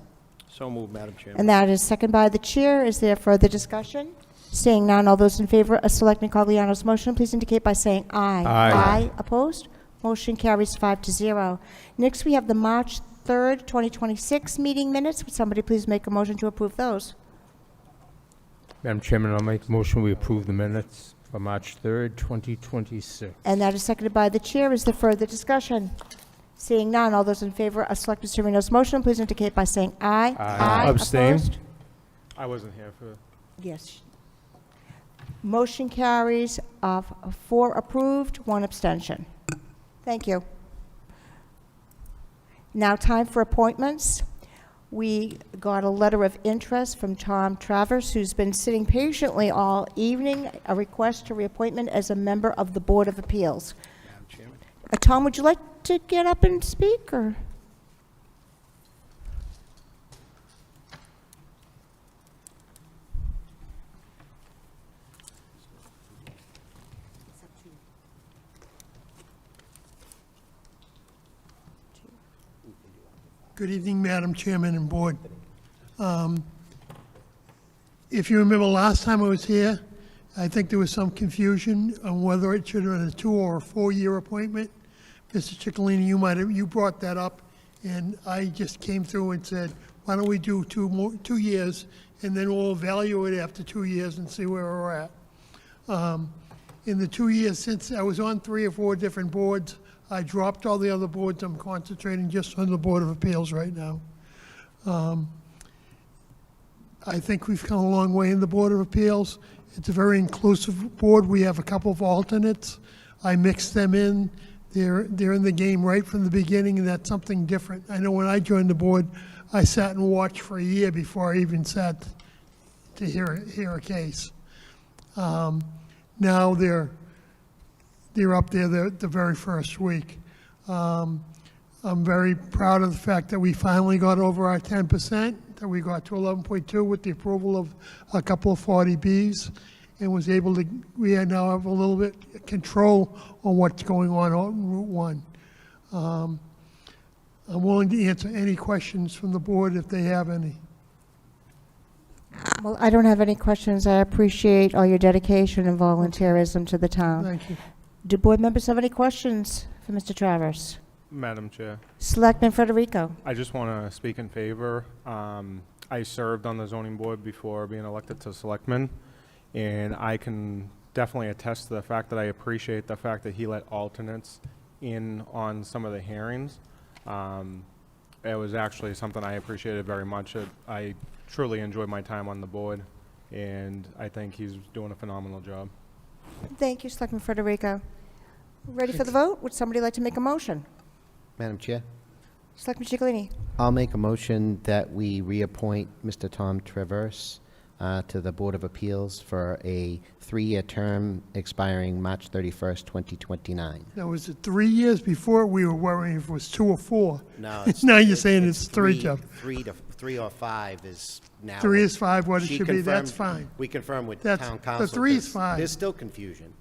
So moved, Madam Chairman. And that is second by the chair. Is there further discussion? Seeing none, all those in favor of Selectman Cogliano's motion, please indicate by saying aye. Aye. Opposed? Motion carries 5-0. Next, we have the March 3rd, 2026 meeting minutes. Would somebody please make a motion to approve those? Madam Chairman, I'll make a motion we approve the minutes for March 3rd, 2026. And that is seconded by the chair. Is there further discussion? Seeing none, all those in favor of Selectman Sereno's motion, please indicate by saying aye. Aye. Abstain. Opposed? I wasn't here for. Yes. Motion carries 4 approved, 1 abstention. Thank you. Now time for appointments. We got a letter of interest from Tom Travers, who's been sitting patiently all evening, a request to reappointment as a member of the Board of Appeals. Madam Chairman. Tom, would you like to get up and speak, or? Good evening, Madam Chairman and Board. If you remember last time I was here, I think there was some confusion on whether it should have been a 2 or a 4-year appointment. Mr. Ciccolini, you brought that up, and I just came through and said, why don't we do 2 years, and then we'll evaluate after 2 years and see where we're at. In the 2 years since, I was on 3 or 4 different boards. I dropped all the other boards. I'm concentrating just on the Board of Appeals right now. I think we've come a long way in the Board of Appeals. It's a very inclusive board. We have a couple of alternates. I mix them in. they're in the game right from the beginning, and that's something different. I know when I joined the board, I sat and watched for a year before I even sat to hear a case. Now they're up there the very first week. I'm very proud of the fact that we finally got over our 10%, that we got to 11.2 with the approval of a couple of 40Bs, and was able to, we now have a little bit of control on what's going on Route 1. I'm willing to answer any questions from the board if they have any. Well, I don't have any questions. I appreciate all your dedication and volunteerism to the town. Thank you. Do board members have any questions for Mr. Travers? Madam Chair, Selectman Federico? I just want to speak in favor. I served on the zoning board before being elected to selectman, and I can definitely attest to the fact that I appreciate the fact that he let alternates in on some of the hearings. It was actually something I appreciated very much. I truly enjoyed my time on the board, and I think he's doing a phenomenal job. Thank you, Selectman Federico. Ready for the vote? Would somebody like to make a motion? Madam Chair, Selectman Ciccolini? I'll make a motion that we reappoint Mr. Tom Travers to the Board of Appeals for a 3-year term expiring March 31st, 2029. Now, was it 3 years before? We were worrying if it was 2 or 4. No, Now you're saying it's 3, Jeff. 3 or 5 is now. 3 is 5, what it She should be, that's confirmed- fine. We confirmed with That's- town council. the 3 is 'cause fine. There's still confusion.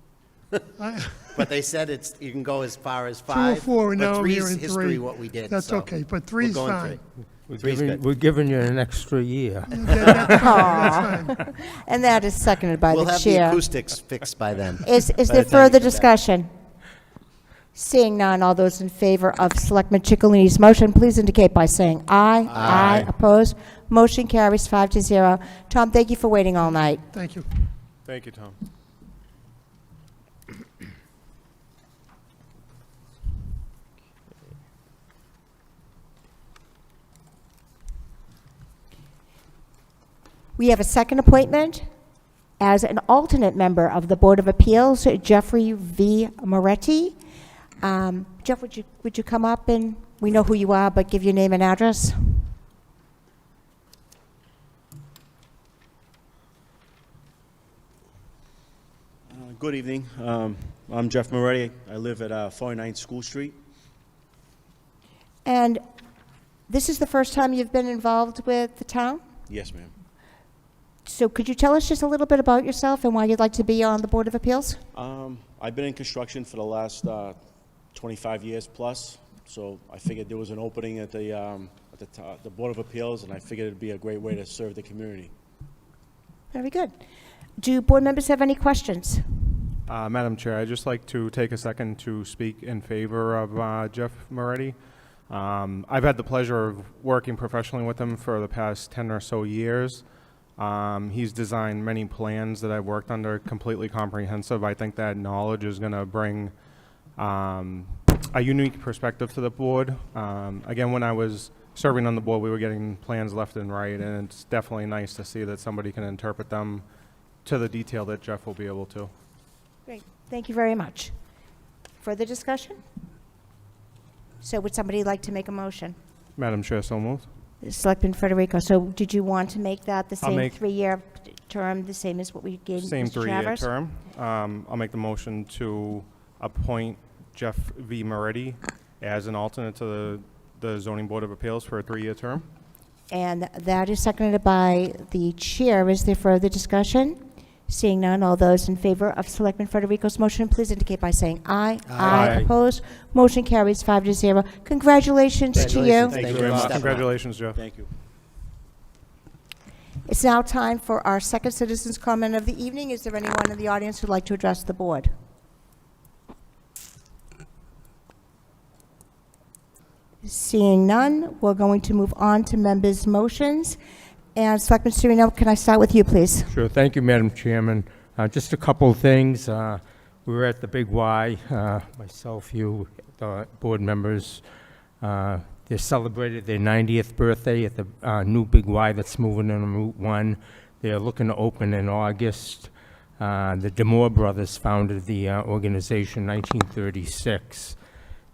I- But they said you can go as far as 2 or 5. 4, and now but I'm 3's hearing 3. history what we did. That's so okay, but we're 3 is going fine. 3. 3's good. We're giving you an extra year. That's fine. And that is seconded by We'll the have the chair. acoustics fixed by then. Is by there the time you further get back. discussion? Seeing none, all those in favor of Selectman Ciccolini's motion, please indicate by saying aye. Aye. Opposed? Motion carries 5-0. Tom, thank you for waiting all night. Thank you. Thank you, Tom. We have a second appointment as an alternate member of the Board of Appeals, Jeffrey V. Moretti. Jeff, would you come up and, we know who you are, but give your name and address? Good evening. I'm Jeff Moretti. I live at 49 School Street. And this is the first time you've been involved with the town? Yes, ma'am. So could you tell us just a little bit about yourself and why you'd like to be on the Board of Appeals? I've been in construction for the last 25 years plus, so I figured there was an opening at the Board of Appeals, and I figured it'd be a great way to serve the community. Very good. Do board members have any questions? Madam Chair, I'd just like to take a second to speak in favor of Jeff Moretti. I've had the pleasure of working professionally with him for the past 10 or so years. He's designed many plans that I've worked under, completely comprehensive. I think that knowledge is going to bring a unique perspective to the board. Again, when I was serving on the board, we were getting plans left and right, and it's definitely nice to see that somebody can interpret them to the detail that Jeff will be able to. Great. Thank you very much. Further discussion? So would somebody like to make a motion? Madam Chair, so moved. Selectman Federico, so did you want to make that the I'll same make- 3-year term, the same as what we gave Same Mr. 3-year Travers? term. I'll make the motion to appoint Jeff V. Moretti as an alternate to the Zoning Board of Appeals for a 3-year term. And that is seconded by the chair. Is there further discussion? Seeing none, all those in favor of Selectman Federico's motion, please indicate by saying aye. Aye. Opposed? Motion carries 5-0. Congratulations to you. Congratulations. Thank you you very for much. stepping up. Congratulations, Jeff. Thank you. It's now time for our second citizens' comment of the evening. Is there anyone in the audience who'd like to address the board? Seeing none, we're going to move on to members' motions. And Selectman Serino, can I start with you, please? Sure. Thank you, Madam Chairman. Just a couple of things. We were at the Big Y, myself, you, the board members. They celebrated their 90th birthday at the new Big Y that's moving on Route 1. They're looking to open in August. The DeMoore brothers founded the organization in 1936.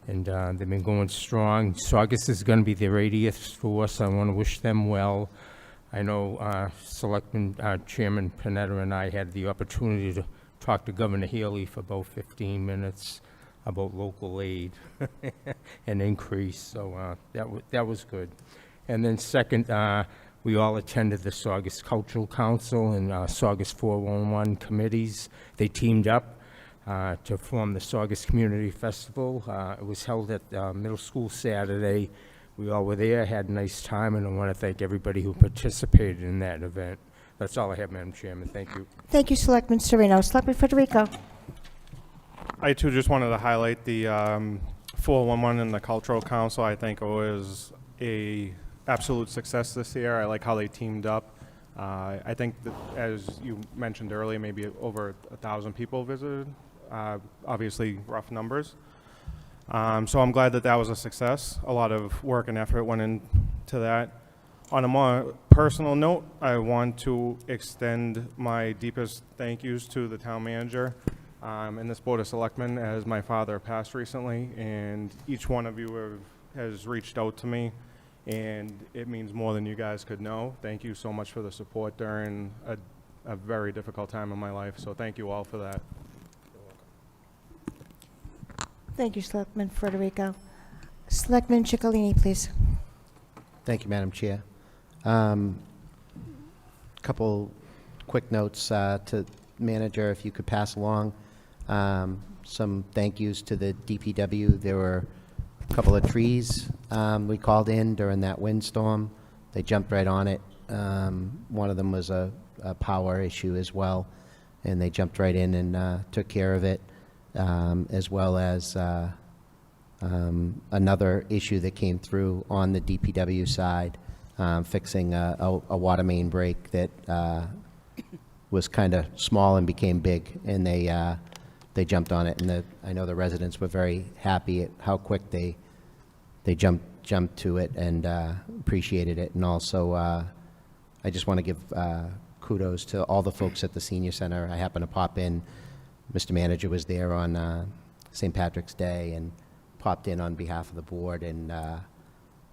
and they've been going strong. Saugus is going to be their 80th for us. I want to wish them well. I know Selectman Chairman Panetta and I had the opportunity to talk to Governor Healy for about 15 minutes about local aid and increase, so that was good. And then second, we all attended the Saugus Cultural Council and Saugus 411 committees. They teamed up to form the Saugus Community Festival. It was held at middle school Saturday. We all were there, had a nice time, and I want to thank everybody who participated in that event. That's all I have, Madam Chairman. Thank you. Thank you, Selectman Sereno. Selectman Federico. I too just wanted to highlight the 411 and the Cultural Council. I think it was a absolute success this year. I like how they teamed up. I think that, as you mentioned earlier, maybe over 1,000 people visited. Obviously, rough numbers. So I'm glad that that was a success. A lot of work and effort went into that. On a more personal note, I want to extend my deepest thank yous to the town manager and this Board of Selectmen, as my father passed recently, and each one of you has reached out to me, and it means more than you guys could know. Thank you so much for the support during a very difficult time in my life, so thank you all for that. Thank you, Selectman Federico. Selectman Ciccolini, please. Thank you, Madam Chair. Couple quick notes to manager, if you could pass along some thank yous to the DPW. There were a couple of trees we called in during that windstorm. They jumped right on it. One of them was a power issue as well, and they jumped right in and took care of it, as well as another issue that came through on the DPW side, fixing a water main break that was kind of small and became big, and they jumped on it, and I know the residents were very happy at how quick they jumped to it and appreciated it. And also, I just want to give kudos to all the folks at the senior center. I happened to pop in. Mr. Manager was there on St. Patrick's Day and popped in on behalf of the board, and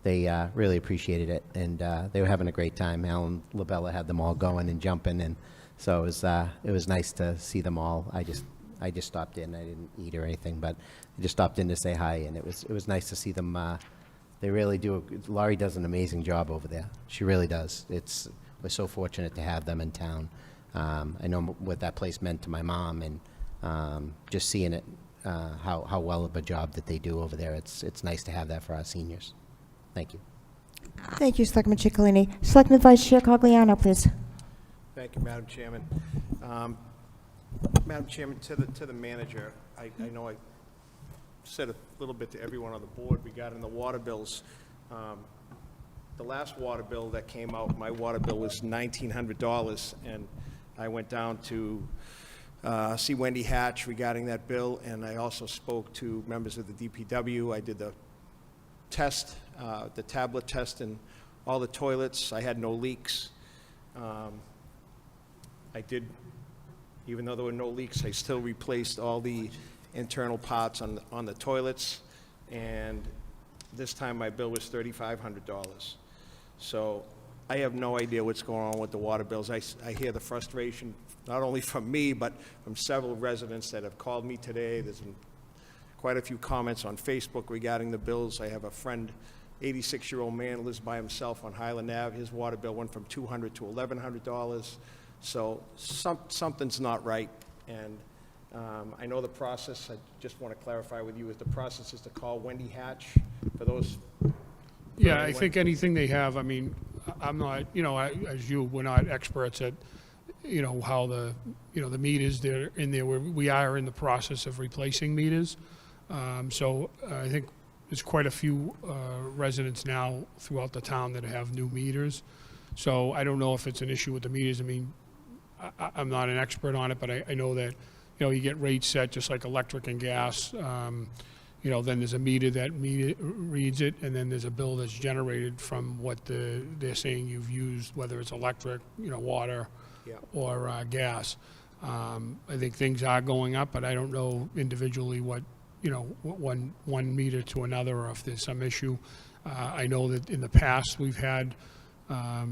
they really appreciated it, and they were having a great time. Alan Labella had them all going and jumping, and so it was nice to see them all. I just stopped in. I didn't eat or anything, but I just stopped in to say hi, and it was nice to see them. They really do. Laurie does an amazing job over there. She really does. We're so fortunate to have them in town. I know what that place meant to my mom, and just seeing it, how well of a job that they do over there. It's nice to have that for our seniors. Thank you. Thank you, Selectman Ciccolini. Selectman Vice Chair Cogliano, please. Thank you, Madam Chairman. Madam Chairman, to the manager, I know I said a little bit to everyone on the board regarding the water bills. The last water bill that came out, my water bill was $1,900, and I went down to see Wendy Hatch regarding that bill, and I also spoke to members of the DPW. I did the test, the tablet test in all the toilets. I had no leaks. I did, even though there were no leaks, I still replaced all the internal parts on the toilets, and this time my bill was $3,500. So I have no idea what's going on with the water bills. I hear the frustration, not only from me, but from several residents that have called me today. There's been quite a few comments on Facebook regarding the bills. I have a friend, 86-year-old man, lives by himself on Highland Ave. His water bill went from $200 to $1,100. So something's not right, and I know the process. I just want to clarify with you, is the process is to call Wendy Hatch for those? Yeah, I think anything they have, I mean, I'm not, we're not experts at, how the meters, they're in there. We are in the process of replacing meters. So I think there's quite a few residents now throughout the town that have new meters. So I don't know if it's an issue with the meters. I mean, I'm not an expert on it, but I know that, you get rates set just like electric and gas. Then there's a meter that reads it, and then there's a bill that's generated from what they're saying you've used, whether it's electric, water, or gas. I think things are going up, but I don't know individually what you know, one meter to another, or if there's some issue. I know that in the past, we've had, I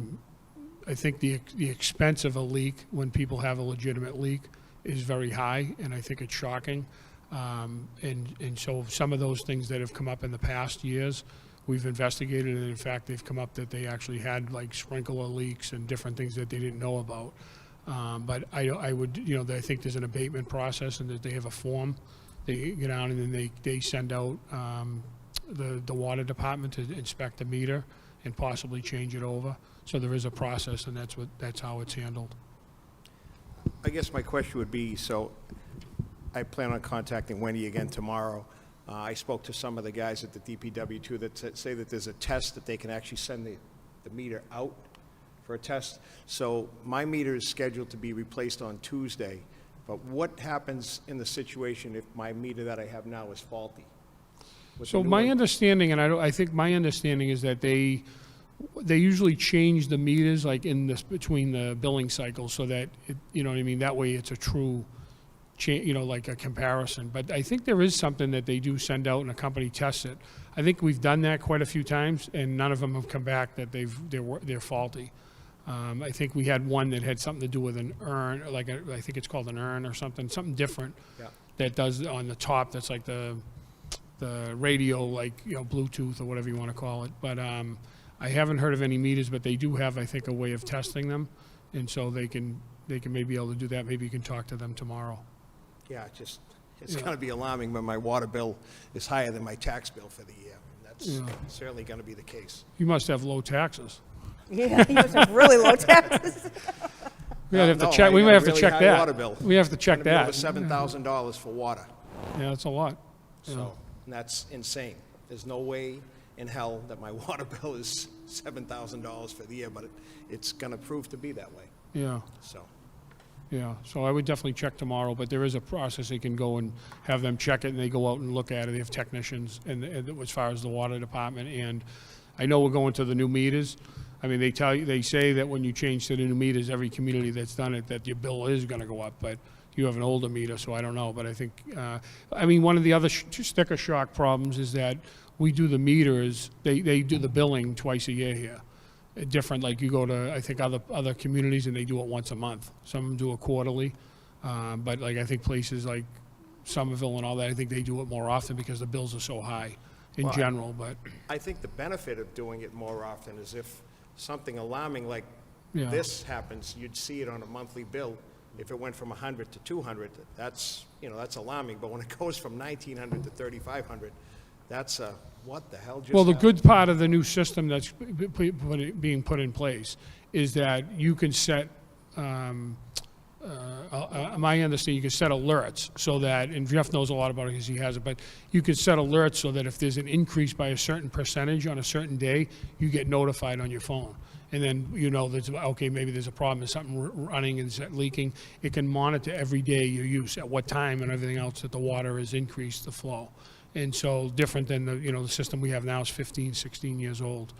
think the expense of a leak, when people have a legitimate leak, is very high, and I think it's shocking. And so some of those things that have come up in the past years, we've investigated, and in fact, they've come up that they actually had like sprinkler leaks and different things that they didn't know about. But I would, you know, I think there's an abatement process, and that they have a form. They get down, and then they send out the water department to inspect the meter and possibly change it over. So there is a process, and that's how it's handled. I guess my question would be, so I plan on contacting Wendy again tomorrow. I spoke to some of the guys at the DPW too that say that there's a test that they can actually send the meter out for a test. So my meter is scheduled to be replaced on Tuesday, but what happens in the situation if my meter that I have now is faulty? So my understanding, and I think my understanding is that they usually change the meters like in this between the billing cycles, so that you know what I mean. That way, it's a true, you know, like a comparison. But I think there is something that they do send out, and a company tests it. I think we've done that quite a few times, and none of them have come back that they're faulty. I think we had one that had something to do with an urn, like I think it's called an urn or something different. Yeah. That does on the top. That's like the radio, like, you know, Bluetooth or whatever you want to call it. But I haven't heard of any meters, but they do have, I think, a way of testing them, and so they can maybe be able to do that. Maybe you can talk to them tomorrow. Yeah, it's going to be alarming when my water bill is higher than my tax bill for the year. That's certainly going to be the case. You must have low taxes. Yeah, you must have really low taxes. We have to No, check. I We got may a have to really check high that. water bill. We have to check It's gonna be that. over $7,000 for water. Yeah, that's a lot. So, and that's insane. There's no way in hell that my water bill is $7,000 for the year, but it's going to prove to be that way. Yeah. So, Yeah, so I would definitely check tomorrow, but there is a process. They can go and have them check it, and they go out and look at it. They have technicians, and as far as the water department, and I know we're going to the new meters. I mean, they say that when you change to the new meters, every community that's done it, that your bill is going to go up, but you have an older meter, so I don't know. But I think, I mean, one of the other sticker shock problems is that we do the meters, they do the billing twice a year here. Different, like you go to, I think, other communities, and they do it once a month. Some of them do it quarterly, but like I think places like Somerville and all that, I think they do it more often because the bills are so high in general. But I think the benefit of doing it more often is if something alarming like Yeah. this happens, you'd see it on a monthly bill. If it went from 100 to 200, that's, you know, that's alarming. But when it goes from 1,900 to 3,500, that's what the hell just well, the happened? good part of the new system that's being put in place is that you can set, my understanding, you can set alerts so that, and Jeff knows a lot about it because he has it, but you can set alerts so that if there's an increase by a certain percentage on a certain day, you get notified on your phone. And then, you know, there's, okay, maybe there's a problem, there's something running and leaking. It can monitor every day your use, at what time and everything else that the water has increased the flow. And so different than the, you know, the system we have now is 15, 16 years old.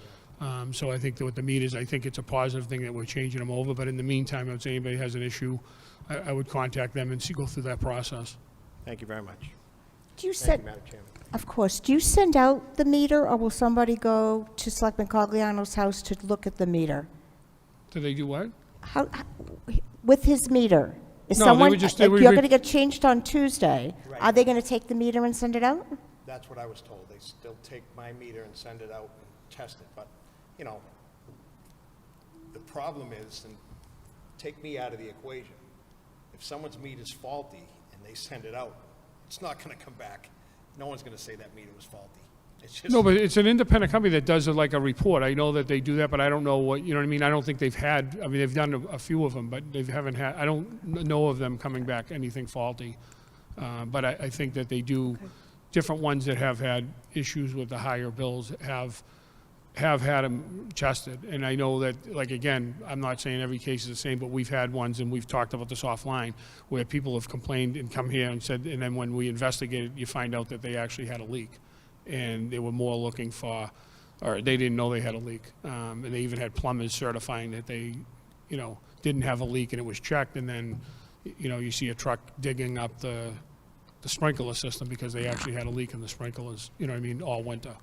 So I think that with the meters, I think it's a positive thing that we're changing them over. But in the meantime, if anybody has an issue, I would contact them and go through that process. Thank you very much. Do you Thank send, you, Madam Chairman. of course, do you send out the meter, or will somebody go to Selectman Cogliano's house to look at the meter? Do they do what? How with his meter? Is No, they someone, would just- like, they would you're re- going to get changed on Tuesday. Right. Are they going to take the meter and send it out? That's what I was told. They'll take my meter and send it out and test it. But, you know, the problem is, and take me out of the equation, if someone's meter's faulty and they send it out, it's not going to come back. No one's going to say that meter was faulty. It's just, No, but it's an independent company that does like a report. I know that they do that, but I don't know what, you know what I mean? I don't think they've had, I mean, they've done a few of them, but they haven't had, I don't know of them coming back anything faulty. But I think that they do, different ones that have had issues with the higher bills have had them tested. And I know that, like, again, I'm not saying every case is the same, but we've had ones, and we've talked about this offline, where people have complained and come here and said, and then when we investigated, you find out that they actually had a leak. And they were more looking for, or they didn't know they had a leak. And they even had plumbers certifying that they, you know, didn't have a leak, and it was checked, and then, you know, you see a truck digging up the the sprinkler system because they actually had a leak in the sprinklers, you know what I mean, all winter.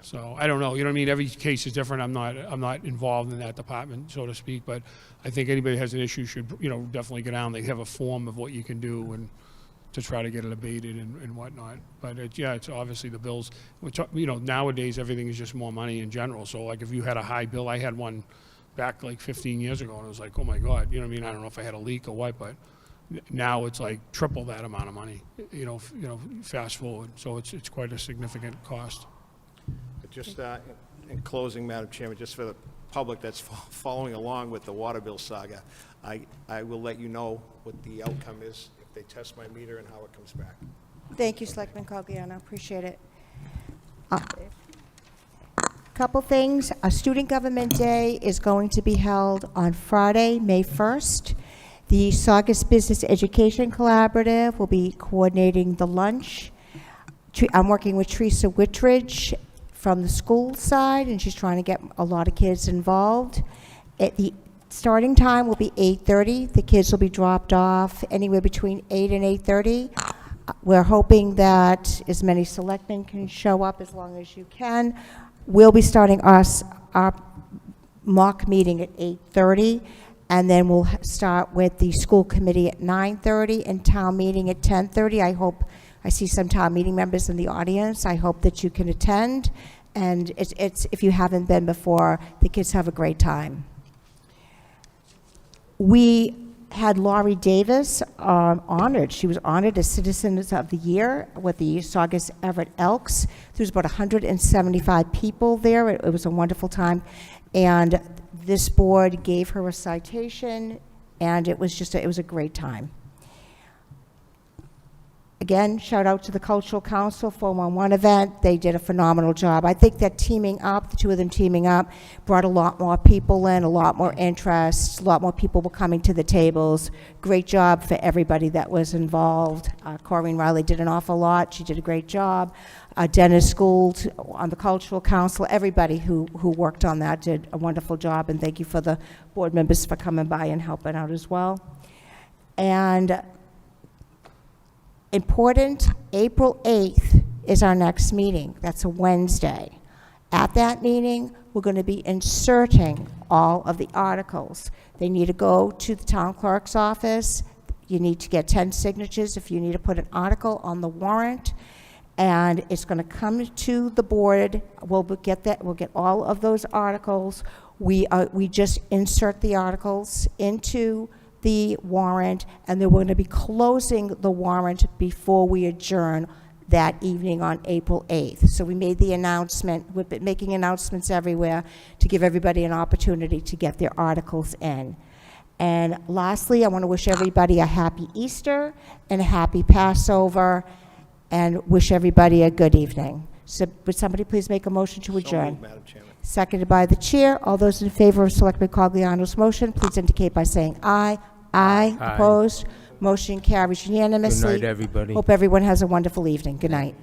So I don't know, you know what I mean? Every case is different. I'm not involved in that department, so to speak, but I think anybody who has an issue should, you know, definitely get down. They have a form of what you can do and to try to get it abated and whatnot. But it's obviously the bills, which, you know, nowadays everything is just more money in general. So like if you had a high bill, I had one back like 15 years ago and it was like, oh my God, you know what I mean? I don't know if I had a leak or what, but now it's like triple that amount of money, you know, fast forward. So it's quite a significant cost. Just in closing, Madam Chairman, just for the public that's following along with the water bill saga, I will let you know what the outcome is if they test my meter and how it comes back. Thank you, Selectman Cogliano, appreciate it. Couple things. A Student Government Day is going to be held on Friday, May 1st. The Saugus Business Education Collaborative will be coordinating the lunch. I'm working with Teresa Wittridge from the school side, and she's trying to get a lot of kids involved. The starting time will be 8:30. The kids will be dropped off anywhere between 8 and 8:30. We're hoping that as many selectmen can show up as long as you can. We'll be starting our mock meeting at 8:30, and then we'll start with the school committee at 9:30 and town meeting at 10:30. I see some town meeting members in the audience. I hope that you can attend, and it's if you haven't been before, the kids have a great time. We had Laurie Davis honored. She was honored as Citizens of the Year with the Saugus Everett Elks. There was about 175 people there. It was a wonderful time, and this board gave her a citation, and it was a great time. Again, shout out to the Cultural Council 411 event. They did a phenomenal job. I think that the two of them teaming up, brought a lot more people in, a lot more interest, a lot more people were coming to the tables. Great job for everybody that was involved. Corrine Riley did an awful lot. She did a great job. Dennis Gould on the Cultural Council, everybody who worked on that did a wonderful job, and thank you for the board members for coming by and helping out as well. And important, April 8th is our next meeting. That's a Wednesday. At that meeting, we're going to be inserting all of the articles. They need to go to the town clerk's office. You need to get 10 signatures if you need to put an article on the warrant. And it's going to come to the board. We'll get all of those articles. We just insert the articles into the warrant, and then we're going to be closing the warrant before we adjourn that evening on April 8th. So we made the announcement. We've been making announcements everywhere to give everybody an opportunity to get their articles in. And lastly, I want to wish everybody a happy Easter and a happy Passover, and wish everybody a good evening. So would somebody please make a motion to adjourn? So moved, Madam Chairman. Seconded by the chair. All those in favor of Selectman Cogliano's motion, please indicate by saying aye. Aye. Opposed? Motion carries unanimously. Good night, everybody. Hope everyone has a wonderful evening. Good night.